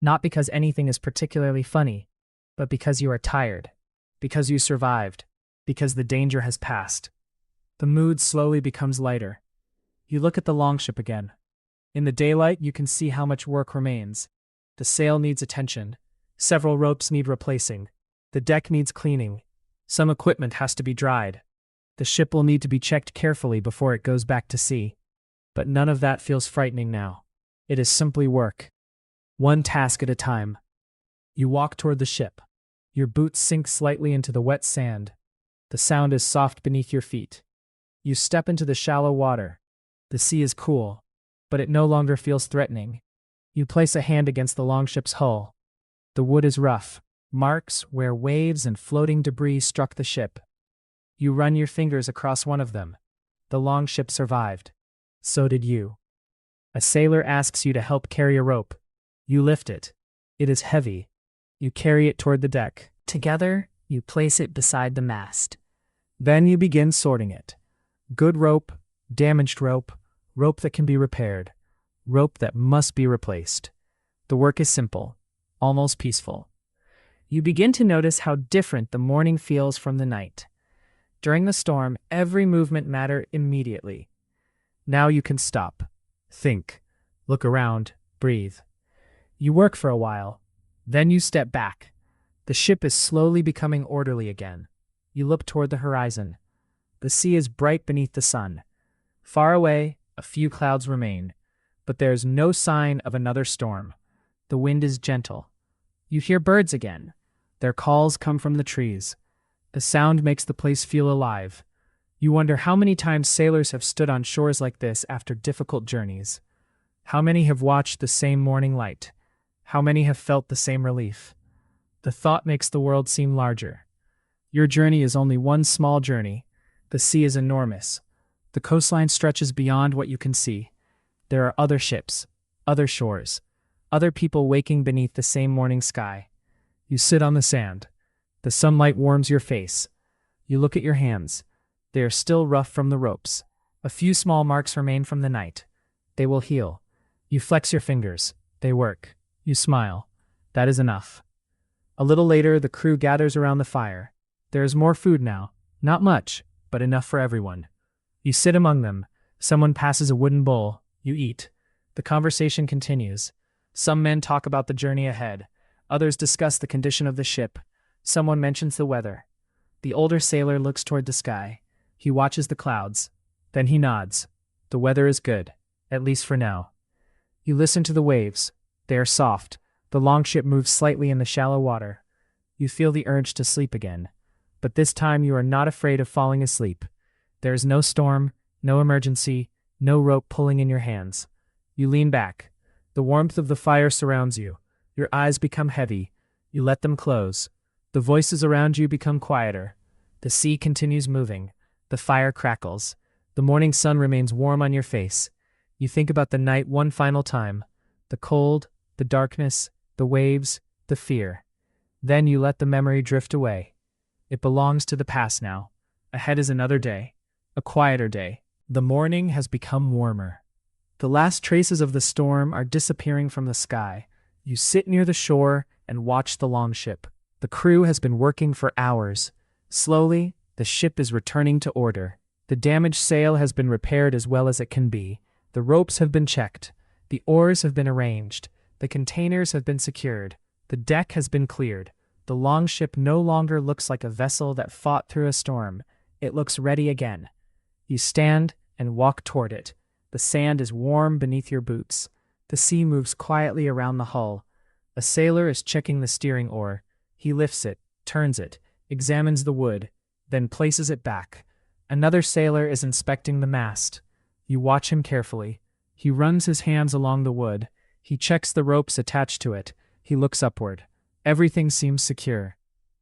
Not because anything is particularly funny, but because you are tired. Because you survived. Because the danger has passed. The mood slowly becomes lighter. You look at the longship again. In the daylight, you can see how much work remains. The sail needs attention. Several ropes need replacing. The deck needs cleaning. Some equipment has to be dried. The ship will need to be checked carefully before it goes back to sea. But none of that feels frightening now. It is simply work. One task at a time. You walk toward the ship. Your boots sink slightly into the wet sand. The sound is soft beneath your feet. You step into the shallow water. The sea is cool, but it no longer feels threatening. You place a hand against the longship's hull. The wood is rough, marks where waves and floating debris struck the ship. You run your fingers across one of them. The longship survived. So did you. A sailor asks you to help carry a rope. You lift it. It is heavy. You carry it toward the deck. Together, you place it beside the mast. Then you begin sorting it. Good rope, damaged rope, rope that can be repaired, rope that must be replaced. The work is simple, almost peaceful. You begin to notice how different the morning feels from the night. During the storm, every movement mattered immediately. Now you can stop, think, look around, breathe. You work for a while, then you step back. The ship is slowly becoming orderly again. You look toward the horizon. The sea is bright beneath the sun. Far away, a few clouds remain, but there is no sign of another storm. The wind is gentle. You hear birds again. Their calls come from the trees. The sound makes the place feel alive. You wonder how many times sailors have stood on shores like this after difficult journeys. How many have watched the same morning light? How many have felt the same relief? The thought makes the world seem larger. Your journey is only one small journey. The sea is enormous. The coastline stretches beyond what you can see. There are other ships, other shores, other people waking beneath the same morning sky. You sit on the sand. The sunlight warms your face. You look at your hands. They are still rough from the ropes. A few small marks remain from the night. They will heal. You flex your fingers. They work. You smile. That is enough. A little later, the crew gathers around the fire. There is more food now. Not much, but enough for everyone. You sit among them. Someone passes a wooden bowl. You eat. The conversation continues. Some men talk about the journey ahead. Others discuss the condition of the ship. Someone mentions the weather. The older sailor looks toward the sky. He watches the clouds. Then he nods. The weather is good, at least for now. You listen to the waves. They are soft. The longship moves slightly in the shallow water. You feel the urge to sleep again. But this time you are not afraid of falling asleep. There is no storm, no emergency, no rope pulling in your hands. You lean back. The warmth of the fire surrounds you. Your eyes become heavy. You let them close. The voices around you become quieter. The sea continues moving. The fire crackles. The morning sun remains warm on your face. You think about the night one final time. The cold, the darkness, the waves, the fear. Then you let the memory drift away. It belongs to the past now. Ahead is another day. A quieter day. The morning has become warmer. The last traces of the storm are disappearing from the sky. You sit near the shore and watch the longship. The crew has been working for hours. Slowly, the ship is returning to order. The damaged sail has been repaired as well as it can be. The ropes have been checked. The oars have been arranged. The containers have been secured. The deck has been cleared. The longship no longer looks like a vessel that fought through a storm. It looks ready again. You stand and walk toward it. The sand is warm beneath your boots. The sea moves quietly around the hull. A sailor is checking the steering oar. He lifts it, turns it, examines the wood, then places it back. Another sailor is inspecting the mast. You watch him carefully. He runs his hands along the wood. He checks the ropes attached to it. He looks upward. Everything seems secure.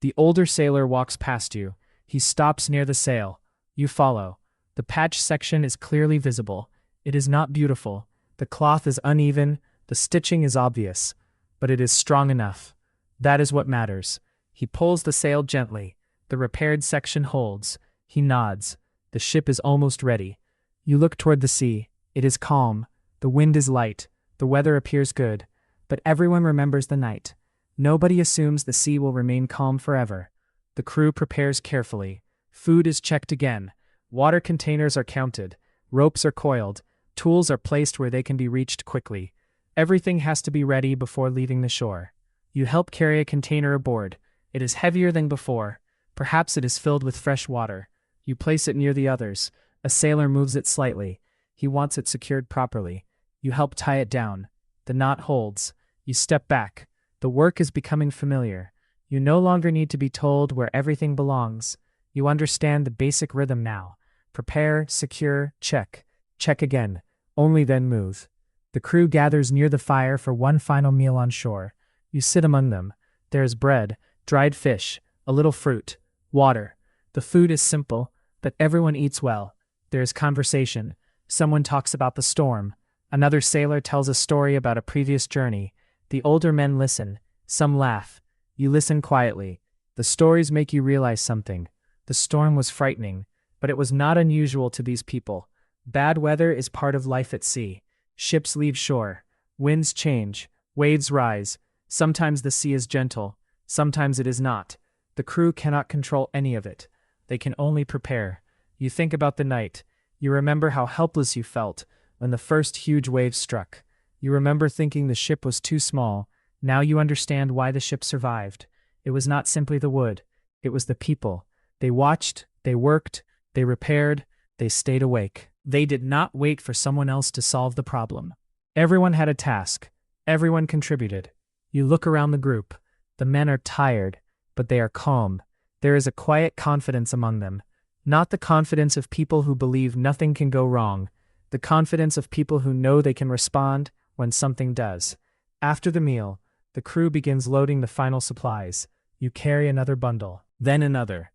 The older sailor walks past you. He stops near the sail. You follow. The patch section is clearly visible. It is not beautiful. The cloth is uneven. The stitching is obvious. But it is strong enough. That is what matters. He pulls the sail gently. The repaired section holds. He nods. The ship is almost ready. You look toward the sea. It is calm. The wind is light. The weather appears good. But everyone remembers the night. Nobody assumes the sea will remain calm forever. The crew prepares carefully. Food is checked again. Water containers are counted. Ropes are coiled. Tools are placed where they can be reached quickly. Everything has to be ready before leaving the shore. You help carry a container aboard. It is heavier than before. Perhaps it is filled with fresh water. You place it near the others. A sailor moves it slightly. He wants it secured properly. You help tie it down. The knot holds. You step back. The work is becoming familiar. You no longer need to be told where everything belongs. You understand the basic rhythm now. Prepare, secure, check. Check again. Only then move. The crew gathers near the fire for one final meal on shore. You sit among them. There is bread, dried fish, a little fruit, water. The food is simple, but everyone eats well. There is conversation. Someone talks about the storm. Another sailor tells a story about a previous journey. The older men listen. Some laugh. You listen quietly. The stories make you realize something. The storm was frightening, but it was not unusual to these people. Bad weather is part of life at sea. Ships leave shore. Winds change. Waves rise. Sometimes the sea is gentle. Sometimes it is not. The crew cannot control any of it. They can only prepare. You think about the night. You remember how helpless you felt when the first huge wave struck. You remember thinking the ship was too small. Now you understand why the ship survived. It was not simply the wood. It was the people. They watched, they worked, they repaired, they stayed awake. They did not wait for someone else to solve the problem. Everyone had a task. Everyone contributed. You look around the group. The men are tired, but they are calm. There is a quiet confidence among them. Not the confidence of people who believe nothing can go wrong. The confidence of people who know they can respond when something does. After the meal, the crew begins loading the final supplies. You carry another bundle, then another.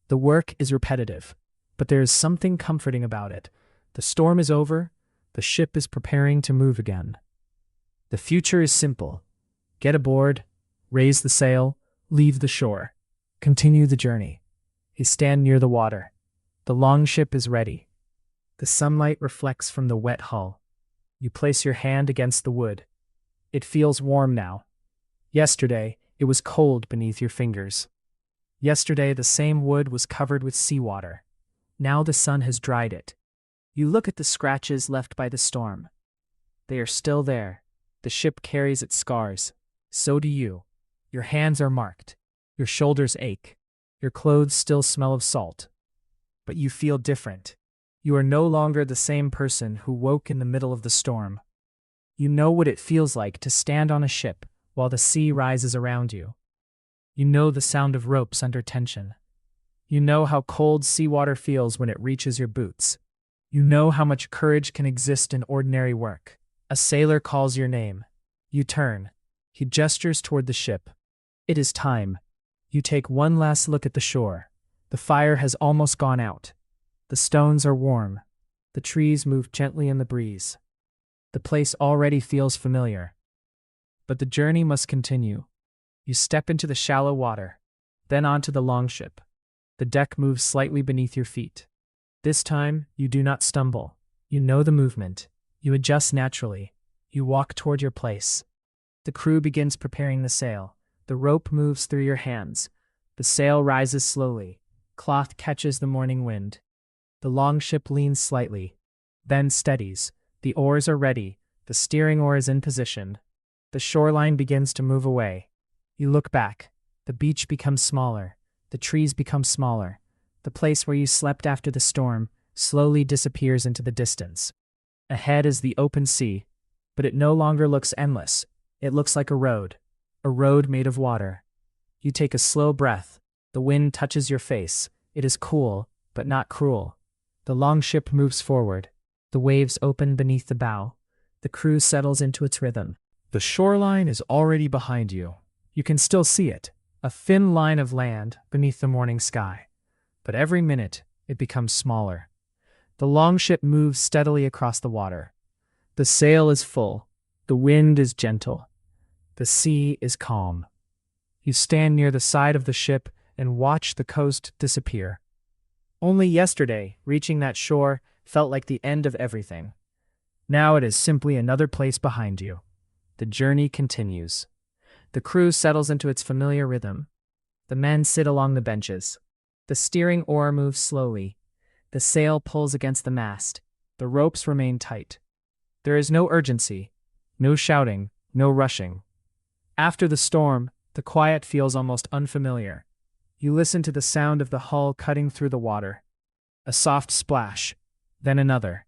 The work is repetitive, but there is something comforting about it. The storm is over. The ship is preparing to move again. The future is simple. Get aboard, raise the sail, leave the shore. Continue the journey. You stand near the water. The longship is ready. The sunlight reflects from the wet hull. You place your hand against the wood. It feels warm now. Yesterday, it was cold beneath your fingers. Yesterday, the same wood was covered with seawater. Now the sun has dried it. You look at the scratches left by the storm. They are still there. The ship carries its scars. So do you. Your hands are marked. Your shoulders ache. Your clothes still smell of salt. But you feel different. You are no longer the same person who woke in the middle of the storm. You know what it feels like to stand on a ship while the sea rises around you. You know the sound of ropes under tension. You know how cold seawater feels when it reaches your boots. You know how much courage can exist in ordinary work. A sailor calls your name. You turn. He gestures toward the ship. It is time. You take one last look at the shore. The fire has almost gone out. The stones are warm. The trees move gently in the breeze. The place already feels familiar. But the journey must continue. You step into the shallow water, then onto the longship. The deck moves slightly beneath your feet. This time, you do not stumble. You know the movement. You adjust naturally. You walk toward your place. The crew begins preparing the sail. The rope moves through your hands. The sail rises slowly. Cloth catches the morning wind. The longship leans slightly, then steadies. The oars are ready. The steering oar is in position. The shoreline begins to move away. You look back. The beach becomes smaller. The trees become smaller. The place where you slept after the storm slowly disappears into the distance. Ahead is the open sea, but it no longer looks endless. It looks like a road made of water. You take a slow breath. The wind touches your face. It is cool, but not cruel. The longship moves forward. The waves open beneath the bow. The crew settles into its rhythm. The shoreline is already behind you. You can still see it. a thin line of land beneath the morning sky. But every minute, it becomes smaller. The longship moves steadily across the water. The sail is full. The wind is gentle. The sea is calm. You stand near the side of the ship and watch the coast disappear. Only yesterday, reaching that shore felt like the end of everything. Now it is simply another place behind you. The journey continues. The crew settles into its familiar rhythm. The men sit along the benches. The steering oar moves slowly. The sail pulls against the mast. The ropes remain tight. There is no urgency, no shouting, no rushing. After the storm, the quiet feels almost unfamiliar. You listen to the sound of the hull cutting through the water. A soft splash, then another.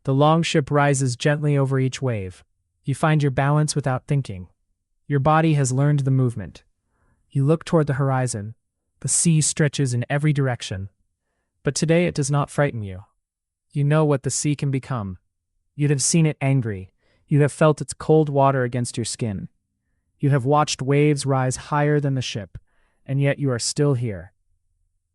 The longship rises gently over each wave. You find your balance without thinking. Your body has learned the movement. You look toward the horizon. The sea stretches in every direction. But today it does not frighten you. You know what the sea can become. You'd have seen it angry. You have felt its cold water against your skin. You have watched waves rise higher than the ship, and yet you are still here.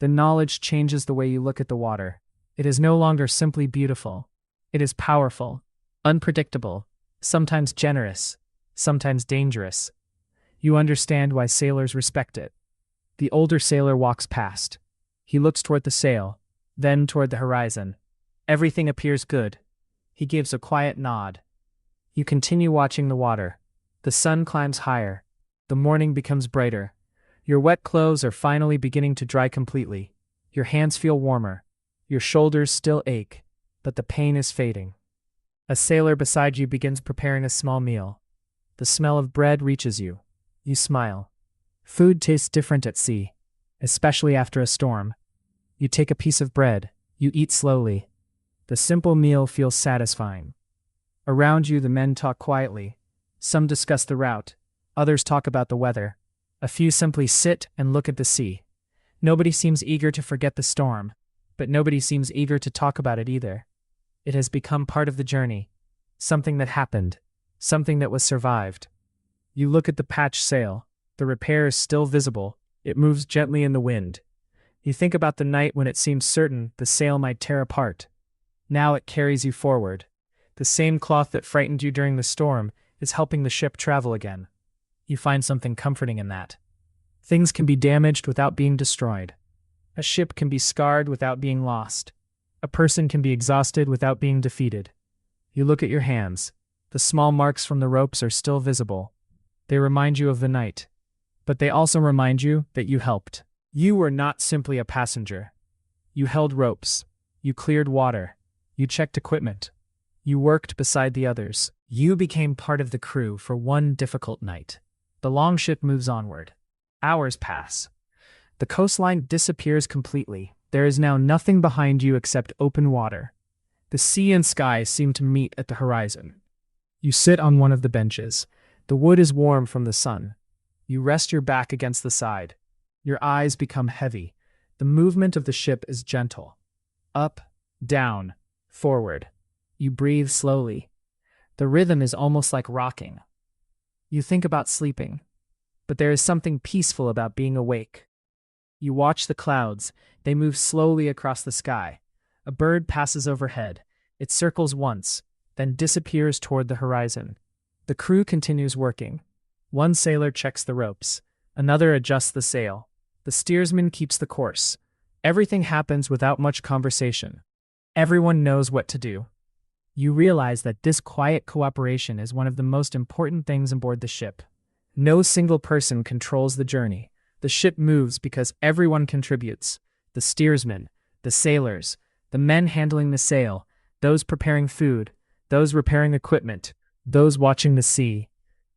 The knowledge changes the way you look at the water. It is no longer simply beautiful. It is powerful, unpredictable, sometimes generous, sometimes dangerous. You understand why sailors respect it. The older sailor walks past. He looks toward the sail, then toward the horizon. Everything appears good. He gives a quiet nod. You continue watching the water. The sun climbs higher. The morning becomes brighter. Your wet clothes are finally beginning to dry completely. Your hands feel warmer. Your shoulders still ache, but the pain is fading. A sailor beside you begins preparing a small meal. The smell of bread reaches you. You smile. Food tastes different at sea, especially after a storm. You take a piece of bread. You eat slowly. The simple meal feels satisfying. Around you, the men talk quietly. Some discuss the route. Others talk about the weather. A few simply sit and look at the sea. Nobody seems eager to forget the storm, but nobody seems eager to talk about it either. It has become part of the journey. Something that happened. Something that was survived. You look at the patched sail. The repair is still visible. It moves gently in the wind. You think about the night when it seemed certain the sail might tear apart. Now it carries you forward. The same cloth that frightened you during the storm is helping the ship travel again. You find something comforting in that. Things can be damaged without being destroyed. A ship can be scarred without being lost. A person can be exhausted without being defeated. You look at your hands. The small marks from the ropes are still visible. They remind you of the night. But they also remind you that you helped. You were not simply a passenger. You held ropes. You cleared water. You checked equipment. You worked beside the others. You became part of the crew for one difficult night. The longship moves onward. Hours pass. The coastline disappears completely. There is now nothing behind you except open water. The sea and sky seem to meet at the horizon. You sit on one of the benches. The wood is warm from the sun. You rest your back against the side. Your eyes become heavy. The movement of the ship is gentle. Up, down, forward. You breathe slowly. The rhythm is almost like rocking. You think about sleeping, but there is something peaceful about being awake. You watch the clouds. They move slowly across the sky. A bird passes overhead. It circles once, then disappears toward the horizon. The crew continues working. One sailor checks the ropes. Another adjusts the sail. The steersman keeps the course. Everything happens without much conversation. Everyone knows what to do. You realize that this quiet cooperation is one of the most important things aboard the ship. No single person controls the journey. The ship moves because everyone contributes. The steersman, the sailors, the men handling the sail, those preparing food, those repairing equipment, those watching the sea.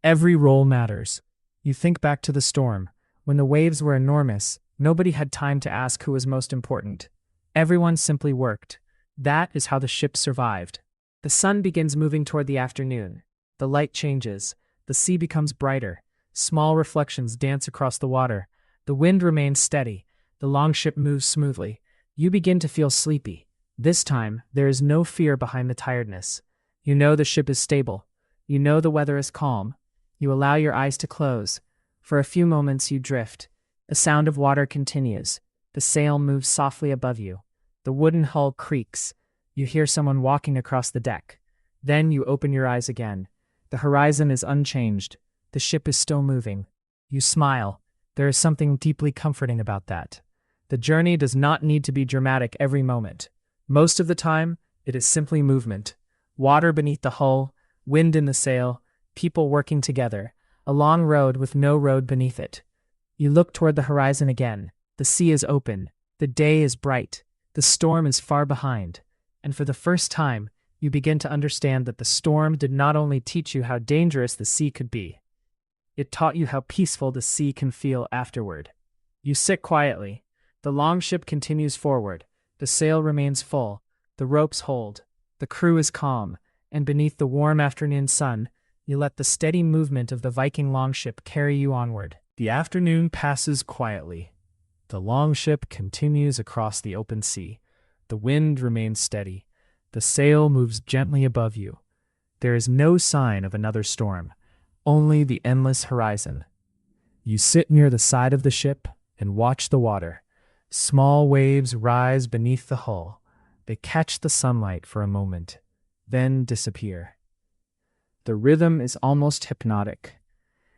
Every role matters. You think back to the storm. When the waves were enormous, nobody had time to ask who was most important. Everyone simply worked. That is how the ship survived. The sun begins moving toward the afternoon. The light changes. The sea becomes brighter. Small reflections dance across the water. The wind remains steady. The longship moves smoothly. You begin to feel sleepy. This time, there is no fear behind the tiredness. You know the ship is stable. You know the weather is calm. You allow your eyes to close. For a few moments you drift. The sound of water continues. The sail moves softly above you. The wooden hull creaks. You hear someone walking across the deck. Then you open your eyes again. The horizon is unchanged. The ship is still moving. You smile. There is something deeply comforting about that. The journey does not need to be dramatic every moment. Most of the time, it is simply movement. Water beneath the hull, wind in the sail, people working together, a long road with no road beneath it. You look toward the horizon again. The sea is open. The day is bright. The storm is far behind. And for the first time, you begin to understand that the storm did not only teach you how dangerous the sea could be, it taught you how peaceful the sea can feel afterward. You sit quietly. The longship continues forward. The sail remains full. The ropes hold. The crew is calm. And beneath the warm afternoon sun, you let the steady movement of the Viking longship carry you onward. The afternoon passes quietly. The longship continues across the open sea. The wind remains steady. The sail moves gently above you. There is no sign of another storm, only the endless horizon. You sit near the side of the ship and watch the water. Small waves rise beneath the hull. They catch the sunlight for a moment, then disappear. The rhythm is almost hypnotic.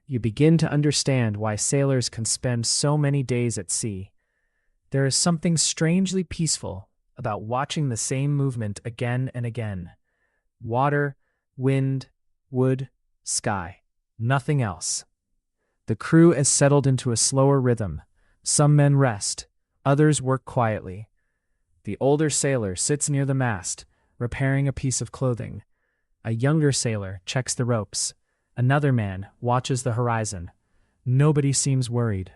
You begin to understand why sailors can spend so many days at sea. There is something strangely peaceful about watching the same movement again and again. Water, wind, wood, sky. Nothing else. The crew has settled into a slower rhythm. Some men rest. Others work quietly. The older sailor sits near the mast, repairing a piece of clothing. A younger sailor checks the ropes. Another man watches the horizon. Nobody seems worried.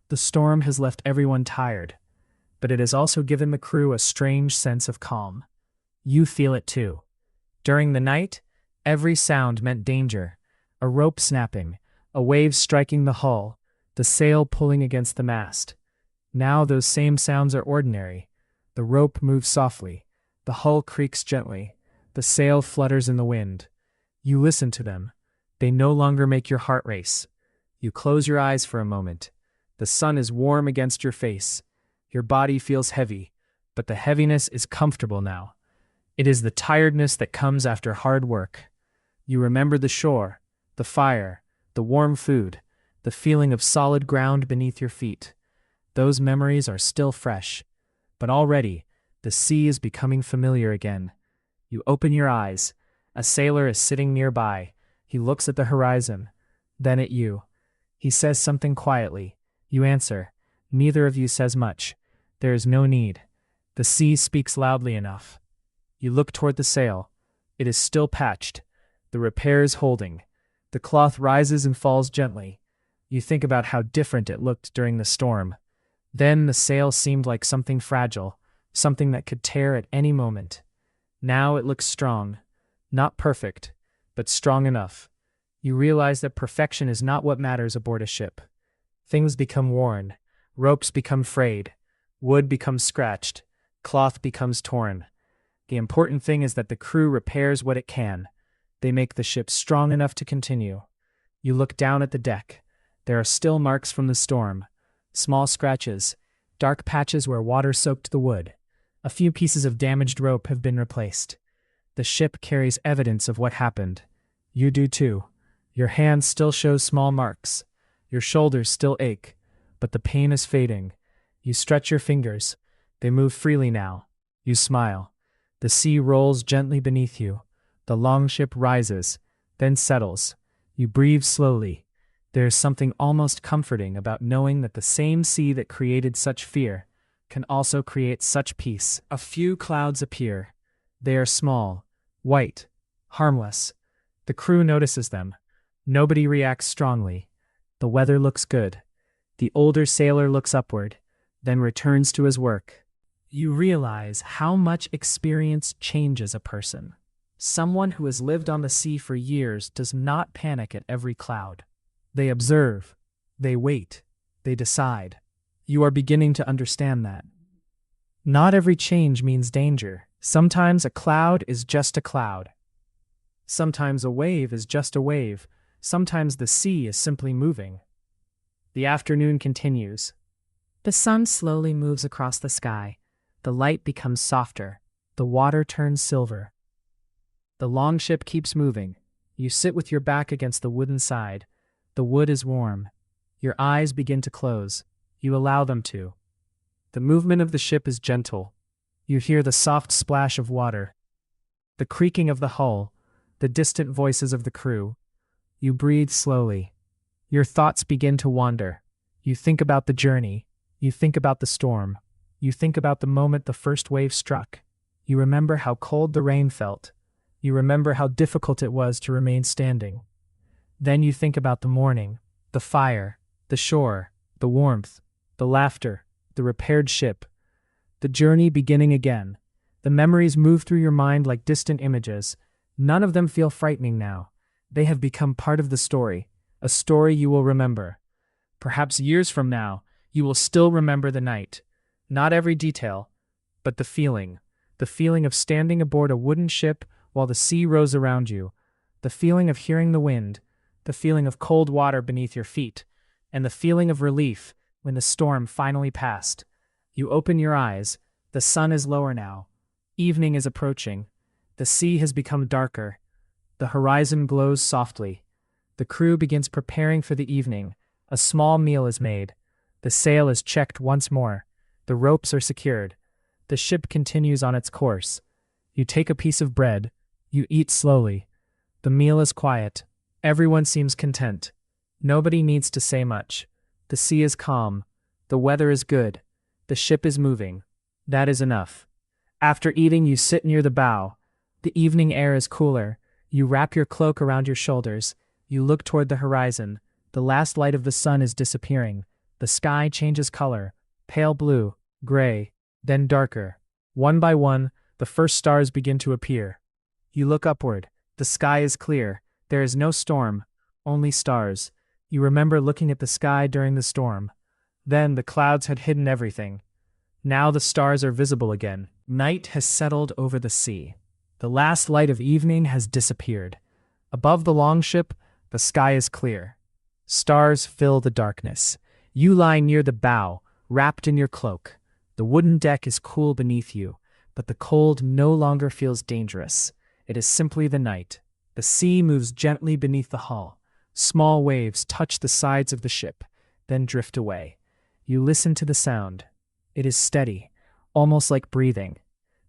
The storm has left everyone tired, but it has also given the crew a strange sense of calm. You feel it too. During the night, every sound meant danger. A rope snapping, a wave striking the hull, the sail pulling against the mast. Now those same sounds are ordinary. The rope moves softly. The hull creaks gently. The sail flutters in the wind. You listen to them. They no longer make your heart race. You close your eyes for a moment. The sun is warm against your face. Your body feels heavy, but the heaviness is comfortable now. It is the tiredness that comes after hard work. You remember the shore, the fire, the warm food, the feeling of solid ground beneath your feet. Those memories are still fresh, but already the sea is becoming familiar again. You open your eyes. A sailor is sitting nearby. He looks at the horizon, then at you. He says something quietly. You answer. Neither of you says much. There is no need. The sea speaks loudly enough. You look toward the sail. It is still patched. The repair is holding. The cloth rises and falls gently. You think about how different it looked during the storm. Then the sail seemed like something fragile, something that could tear at any moment. Now it looks strong. Not perfect, but strong enough. You realize that perfection is not what matters aboard a ship. Things become worn. Ropes become frayed. Wood becomes scratched. Cloth becomes torn. The important thing is that the crew repairs what it can. They make the ship strong enough to continue. You look down at the deck. There are still marks from the storm. Small scratches. Dark patches where water soaked the wood. A few pieces of damaged rope have been replaced. The ship carries evidence of what happened. You do too. Your hand still shows small marks. Your shoulders still ache, but the pain is fading. You stretch your fingers. They move freely now. You smile. The sea rolls gently beneath you. The longship rises, then settles. You breathe slowly. There is something almost comforting about knowing that the same sea that created such fear can also create such peace. A few clouds appear. They are small, white, harmless. The crew notices them. Nobody reacts strongly. The weather looks good. The older sailor looks upward, then returns to his work. You realize how much experience changes a person. Someone who has lived on the sea for years does not panic at every cloud. They observe. They wait. They decide. You are beginning to understand that. Not every change means danger. Sometimes a cloud is just a cloud. Sometimes a wave is just a wave. Sometimes the sea is simply moving. The afternoon continues. The sun slowly moves across the sky. The light becomes softer. The water turns silver. The longship keeps moving. You sit with your back against the wooden side. The wood is warm. Your eyes begin to close. You allow them to. The movement of the ship is gentle. You hear the soft splash of water, the creaking of the hull, the distant voices of the crew. You breathe slowly. Your thoughts begin to wander. You think about the journey. You think about the storm. You think about the moment the first wave struck. You remember how cold the rain felt. You remember how difficult it was to remain standing. Then you think about the morning, the fire, the shore, the warmth, the laughter, the repaired ship, the journey beginning again. The memories move through your mind like distant images. None of them feel frightening now. They have become part of the story, a story you will remember. Perhaps years from now, you will still remember the night. Not every detail, but the feeling of standing aboard a wooden ship while the sea rose around you, the feeling of hearing the wind, the feeling of cold water beneath your feet, and the feeling of relief when the storm finally passed. You open your eyes. The sun is lower now. Evening is approaching. The sea has become darker. The horizon glows softly. The crew begins preparing for the evening. A small meal is made. The sail is checked once more. The ropes are secured. The ship continues on its course. You take a piece of bread. You eat slowly. The meal is quiet. Everyone seems content. Nobody needs to say much. The sea is calm. The weather is good. The ship is moving. That is enough. After eating, you sit near the bow. The evening air is cooler. You wrap your cloak around your shoulders. You look toward the horizon. The last light of the sun is disappearing. The sky changes color. Pale blue, gray, then darker. One by one, the first stars begin to appear. You look upward. The sky is clear. There is no storm, only stars. You remember looking at the sky during the storm. Then the clouds had hidden everything. Now the stars are visible again. Night has settled over the sea. The last light of evening has disappeared. Above the longship, the sky is clear. Stars fill the darkness. You lie near the bow, wrapped in your cloak. The wooden deck is cool beneath you, but the cold no longer feels dangerous. It is simply the night. The sea moves gently beneath the hull. Small waves touch the sides of the ship, then drift away. You listen to the sound. It is steady, almost like breathing.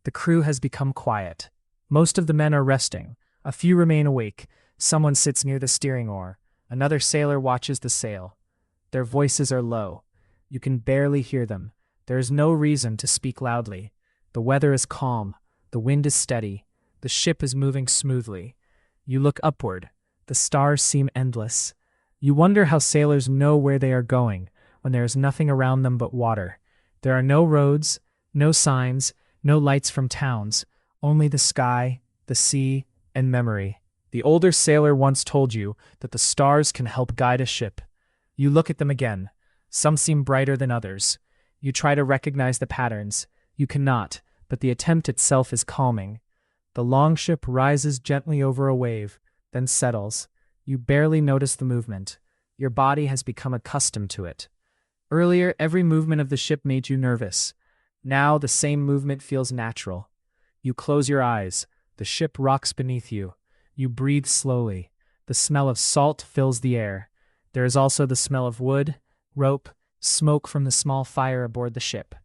The crew has become quiet. Most of the men are resting. A few remain awake. Someone sits near the steering oar. Another sailor watches the sail. Their voices are low. You can barely hear them. There is no reason to speak loudly. The weather is calm. The wind is steady. The ship is moving smoothly. You look upward. The stars seem endless. You wonder how sailors know where they are going when there is nothing around them but water. There are no roads, no signs, no lights from towns, only the sky, the sea, and memory. The older sailor once told you that the stars can help guide a ship. You look at them again. Some seem brighter than others. You try to recognize the patterns. You cannot, but the attempt itself is calming. The longship rises gently over a wave, then settles. You barely notice the movement. Your body has become accustomed to it. Earlier, every movement of the ship made you nervous. Now, the same movement feels natural. You close your eyes. The ship rocks beneath you. You breathe slowly. The smell of salt fills the air. There is also the smell of wood, rope, smoke from the small fire aboard the ship.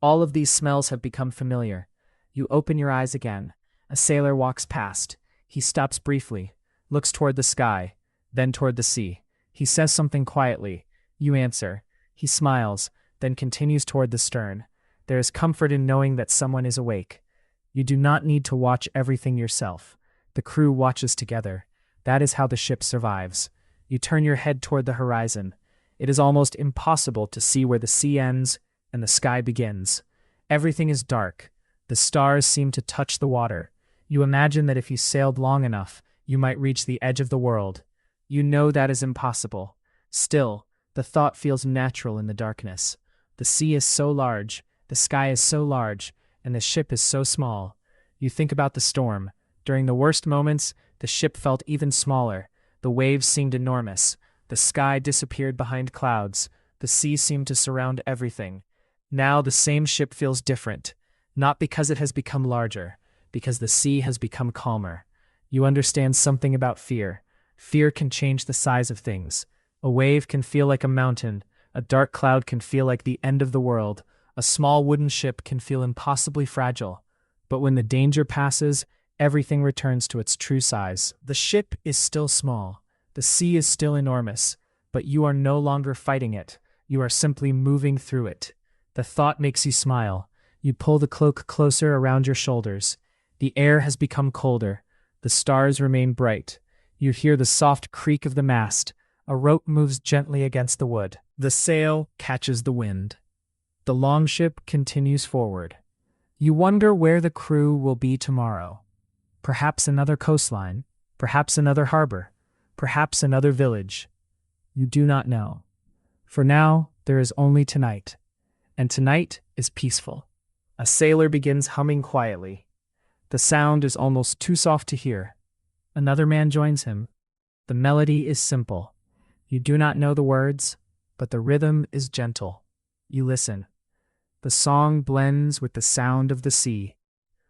All of these smells have become familiar. You open your eyes again. A sailor walks past. He stops briefly, looks toward the sky, then toward the sea. He says something quietly. You answer. He smiles, then continues toward the stern. There is comfort in knowing that someone is awake. You do not need to watch everything yourself. The crew watches together. That is how the ship survives. You turn your head toward the horizon. It is almost impossible to see where the sea ends and the sky begins. Everything is dark. The stars seem to touch the water. You imagine that if you sailed long enough, you might reach the edge of the world. You know that is impossible. Still, the thought feels natural in the darkness. The sea is so large, the sky is so large, and the ship is so small. You think about the storm. During the worst moments, the ship felt even smaller. The waves seemed enormous. The sky disappeared behind clouds. The sea seemed to surround everything. Now the same ship feels different, not because it has become larger, because the sea has become calmer. You understand something about fear. Fear can change the size of things. A wave can feel like a mountain. A dark cloud can feel like the end of the world. A small wooden ship can feel impossibly fragile. But when the danger passes, everything returns to its true size. The ship is still small. The sea is still enormous. But you are no longer fighting it. You are simply moving through it. The thought makes you smile. You pull the cloak closer around your shoulders. The air has become colder. The stars remain bright. You hear the soft creak of the mast. A rope moves gently against the wood. The sail catches the wind. The longship continues forward. You wonder where the crew will be tomorrow. Perhaps another coastline. Perhaps another harbor. Perhaps another village. You do not know. For now, there is only tonight. And tonight is peaceful. A sailor begins humming quietly. The sound is almost too soft to hear. Another man joins him. The melody is simple. You do not know the words, but the rhythm is gentle. You listen. The song blends with the sound of the sea.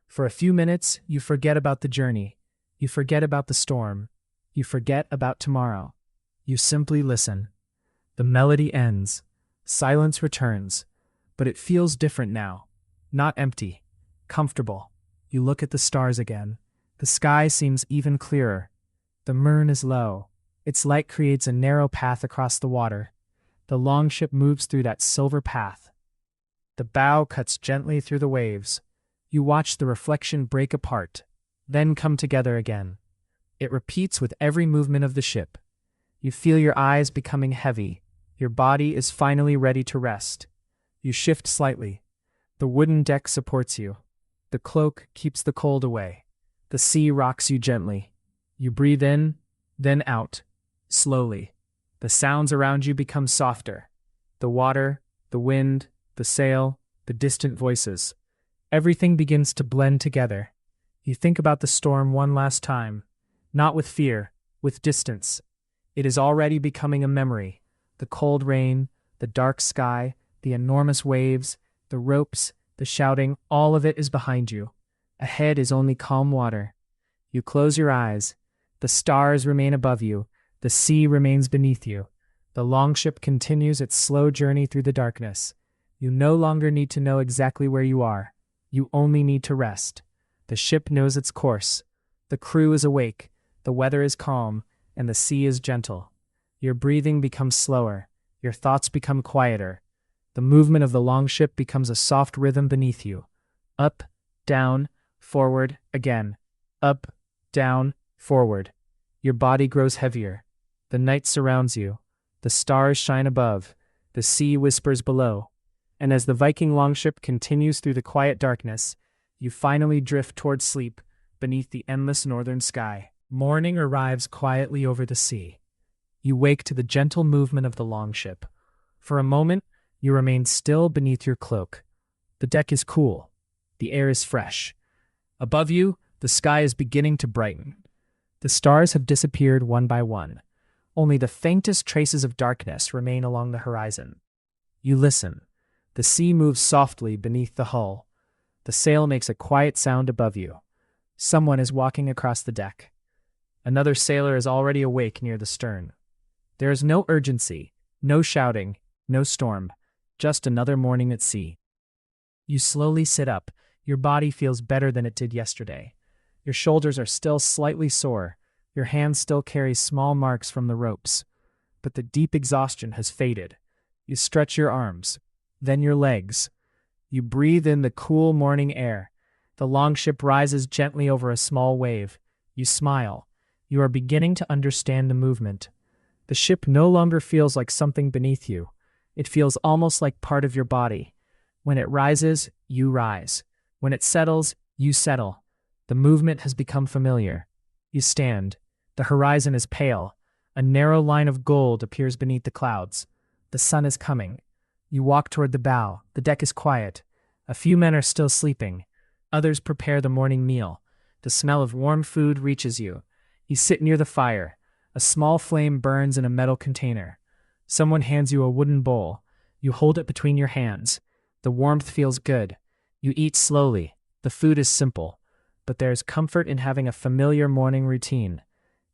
For a few minutes, you forget about the journey. You forget about the storm. You forget about tomorrow. You simply listen. The melody ends. Silence returns. But it feels different now. Not empty. Comfortable. You look at the stars again. The sky seems even clearer. The moon is low. Its light creates a narrow path across the water. The longship moves through that silver path. The bow cuts gently through the waves. You watch the reflection break apart, then come together again. It repeats with every movement of the ship. You feel your eyes becoming heavy. Your body is finally ready to rest. You shift slightly. The wooden deck supports you. The cloak keeps the cold away. The sea rocks you gently. You breathe in, then out, slowly. The sounds around you become softer. The water, the wind, the sail, the distant voices. Everything begins to blend together. You think about the storm one last time, not with fear, with distance. It is already becoming a memory. The cold rain, the dark sky, the enormous waves, the ropes, the shouting, all of it is behind you. Ahead is only calm water. You close your eyes. The stars remain above you. The sea remains beneath you. The longship continues its slow journey through the darkness. You no longer need to know exactly where you are. You only need to rest. The ship knows its course. The crew is awake. The weather is calm, and the sea is gentle. Your breathing becomes slower. Your thoughts become quieter. The movement of the longship becomes a soft rhythm beneath you. Up, down, forward, again. Up, down, forward. Your body grows heavier. The night surrounds you. The stars shine above. The sea whispers below. And as the Viking longship continues through the quiet darkness, you finally drift toward sleep beneath the endless northern sky. Morning arrives quietly over the sea. You wake to the gentle movement of the longship. For a moment, you remain still beneath your cloak. The deck is cool. The air is fresh. Above you, the sky is beginning to brighten. The stars have disappeared one by one. Only the faintest traces of darkness remain along the horizon. You listen. The sea moves softly beneath the hull. The sail makes a quiet sound above you. Someone is walking across the deck. Another sailor is already awake near the stern. There is no urgency, no shouting, no storm, just another morning at sea. You slowly sit up. Your body feels better than it did yesterday. Your shoulders are still slightly sore. Your hand still carries small marks from the ropes. But the deep exhaustion has faded. You stretch your arms, then your legs. You breathe in the cool morning air. The longship rises gently over a small wave. You smile. You are beginning to understand the movement. The ship no longer feels like something beneath you. It feels almost like part of your body. When it rises, you rise. When it settles, you settle. The movement has become familiar. You stand. The horizon is pale. A narrow line of gold appears beneath the clouds. The sun is coming. You walk toward the bow. The deck is quiet. A few men are still sleeping. Others prepare the morning meal. The smell of warm food reaches you. You sit near the fire. A small flame burns in a metal container. Someone hands you a wooden bowl. You hold it between your hands. The warmth feels good. You eat slowly. The food is simple, but there's comfort in having a familiar morning routine.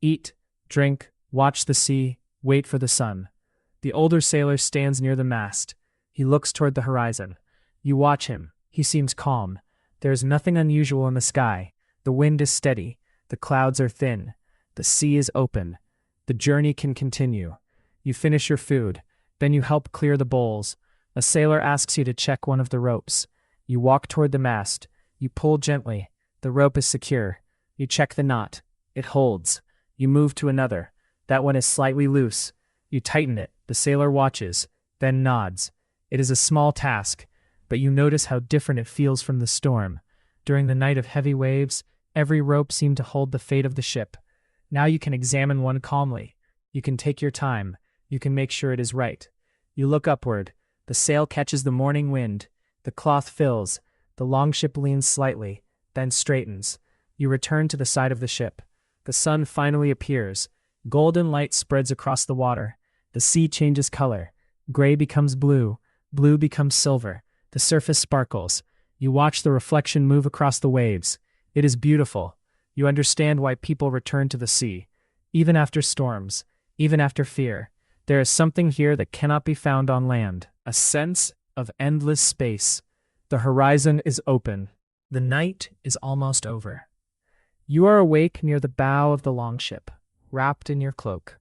Eat, drink, watch the sea, wait for the sun. The older sailor stands near the mast. He looks toward the horizon. You watch him. He seems calm. There is nothing unusual in the sky. The wind is steady. The clouds are thin. The sea is open. The journey can continue. You finish your food. Then you help clear the bowls. A sailor asks you to check one of the ropes. You walk toward the mast. You pull gently. The rope is secure. You check the knot. It holds. You move to another. That one is slightly loose. You tighten it. The sailor watches, then nods. It is a small task, but you notice how different it feels from the storm. During the night of heavy waves, every rope seemed to hold the fate of the ship. Now you can examine one calmly. You can take your time. You can make sure it is right. You look upward. The sail catches the morning wind. The cloth fills. The longship leans slightly, then straightens. You return to the side of the ship. The sun finally appears. Golden light spreads across the water. The sea changes color. Gray becomes blue. Blue becomes silver. The surface sparkles. You watch the reflection move across the waves. It is beautiful. You understand why people return to the sea. Even after storms, even after fear, there is something here that cannot be found on land. A sense of endless space. The horizon is open. The night is almost over. You are awake near the bow of the longship, wrapped in your cloak.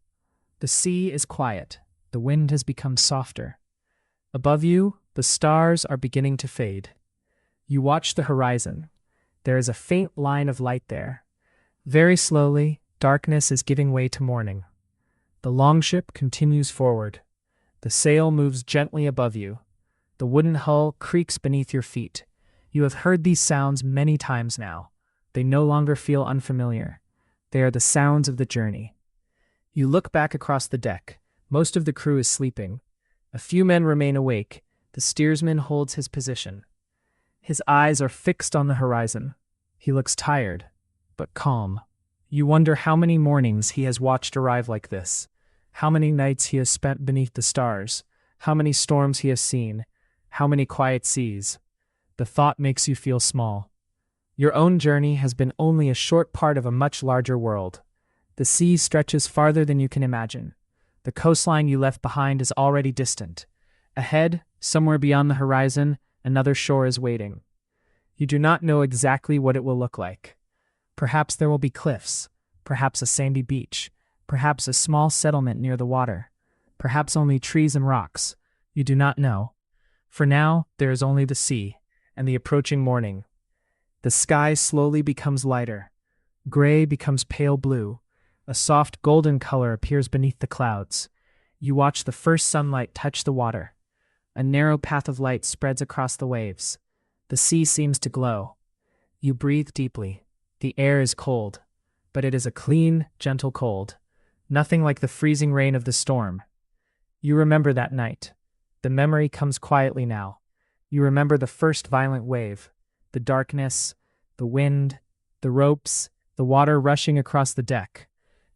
The sea is quiet. The wind has become softer. Above you, the stars are beginning to fade. You watch the horizon. There is a faint line of light there. Very slowly, darkness is giving way to morning. The longship continues forward. The sail moves gently above you. The wooden hull creaks beneath your feet. You have heard these sounds many times now. They no longer feel unfamiliar. They are the sounds of the journey. You look back across the deck. Most of the crew is sleeping. A few men remain awake. The steersman holds his position. His eyes are fixed on the horizon. He looks tired, but calm. You wonder how many mornings he has watched arrive like this, how many nights he has spent beneath the stars, how many storms he has seen, how many quiet seas. The thought makes you feel small. Your own journey has been only a short part of a much larger world. The sea stretches farther than you can imagine. The coastline you left behind is already distant. Ahead, somewhere beyond the horizon, another shore is waiting. You do not know exactly what it will look like. Perhaps there will be cliffs, perhaps a sandy beach, perhaps a small settlement near the water, perhaps only trees and rocks. You do not know. For now, there is only the sea and the approaching morning. The sky slowly becomes lighter. Gray becomes pale blue. A soft golden color appears beneath the clouds. You watch the first sunlight touch the water. A narrow path of light spreads across the waves. The sea seems to glow. You breathe deeply. The air is cold, but it is a clean, gentle cold. Nothing like the freezing rain of the storm. You remember that night. The memory comes quietly now. You remember the first violent wave, the darkness, the wind, the ropes, the water rushing across the deck.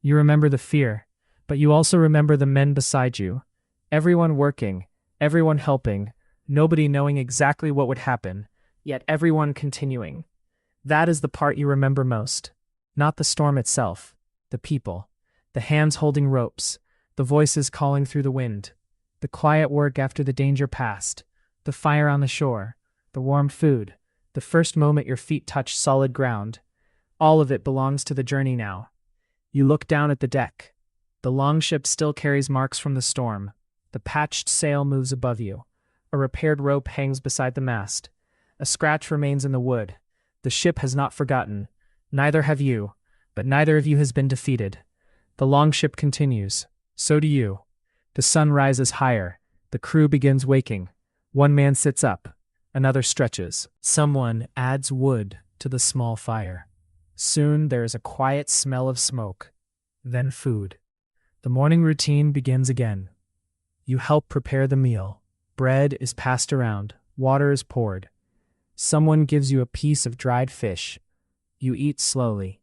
You remember the fear, but you also remember the men beside you. Everyone working, everyone helping, nobody knowing exactly what would happen, yet everyone continuing. That is the part you remember most. Not the storm itself, the people, the hands holding ropes, the voices calling through the wind, the quiet work after the danger passed, the fire on the shore, the warm food, the first moment your feet touch solid ground. All of it belongs to the journey now. You look down at the deck. The longship still carries marks from the storm. The patched sail moves above you. A repaired rope hangs beside the mast. A scratch remains in the wood. The ship has not forgotten. Neither have you, but neither of you has been defeated. The longship continues. So do you. The sun rises higher. The crew begins waking. One man sits up. Another stretches. Someone adds wood to the small fire. Soon there is a quiet smell of smoke. Then food. The morning routine begins again. You help prepare the meal. Bread is passed around. Water is poured. Someone gives you a piece of dried fish. You eat slowly.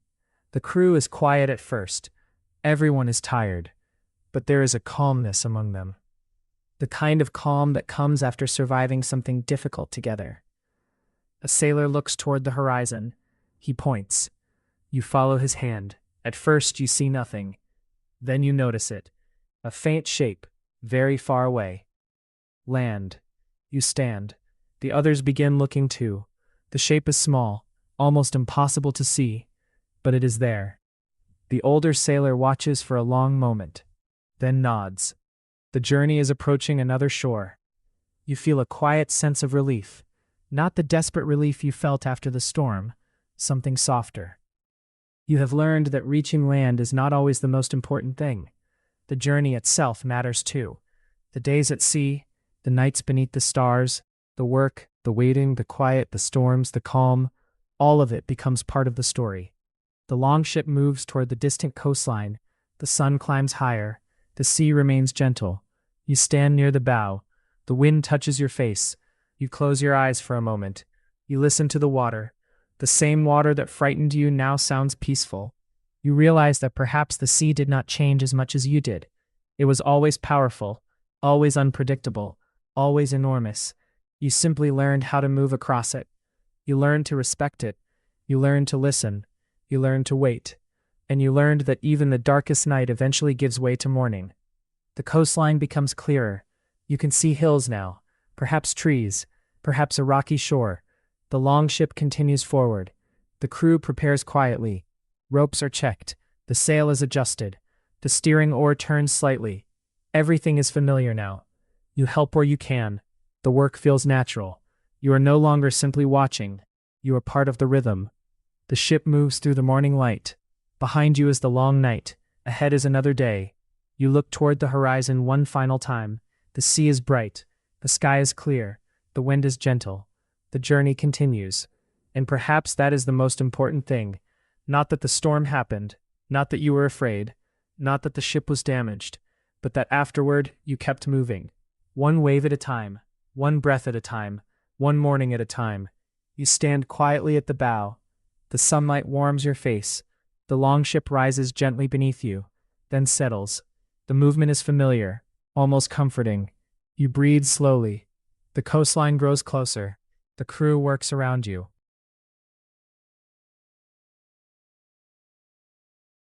The crew is quiet at first. Everyone is tired, but there is a calmness among them. The kind of calm that comes after surviving something difficult together. A sailor looks toward the horizon. He points. You follow his hand. At first you see nothing. Then you notice it. A faint shape, very far away. Land. You stand. The others begin looking too. The shape is small, almost impossible to see, but it is there. The older sailor watches for a long moment, then nods. The journey is approaching another shore. You feel a quiet sense of relief, not the desperate relief you felt after the storm, something softer. You have learned that reaching land is not always the most important thing. The journey itself matters too. The days at sea, the nights beneath the stars, the work, the waiting, the quiet, the storms, the calm, all of it becomes part of the story. The longship moves toward the distant coastline. The sun climbs higher. The sea remains gentle. You stand near the bow. The wind touches your face. You close your eyes for a moment. You listen to the water. The same water that frightened you now sounds peaceful. You realize that perhaps the sea did not change as much as you did. It was always powerful, always unpredictable, always enormous. You simply learned how to move across it. You learned to respect it. You learned to listen. You learned to wait. And you learned that even the darkest night eventually gives way to morning. The coastline becomes clearer. You can see hills now, perhaps trees, perhaps a rocky shore. The longship continues forward. The crew prepares quietly. Ropes are checked. The sail is adjusted. The steering oar turns slightly. Everything is familiar now. You help where you can. The work feels natural. You are no longer simply watching. You are part of the rhythm. The ship moves through the morning light. Behind you is the long night. Ahead is another day. You look toward the horizon one final time. The sea is bright. The sky is clear. The wind is gentle. The journey continues. And perhaps that is the most important thing. Not that the storm happened. Not that you were afraid. Not that the ship was damaged. But that afterward, you kept moving. One wave at a time. One breath at a time. One morning at a time. You stand quietly at the bow. The sunlight warms your face. The longship rises gently beneath you, then settles. The movement is familiar, almost comforting. You breathe slowly. The coastline grows closer. The crew works around you.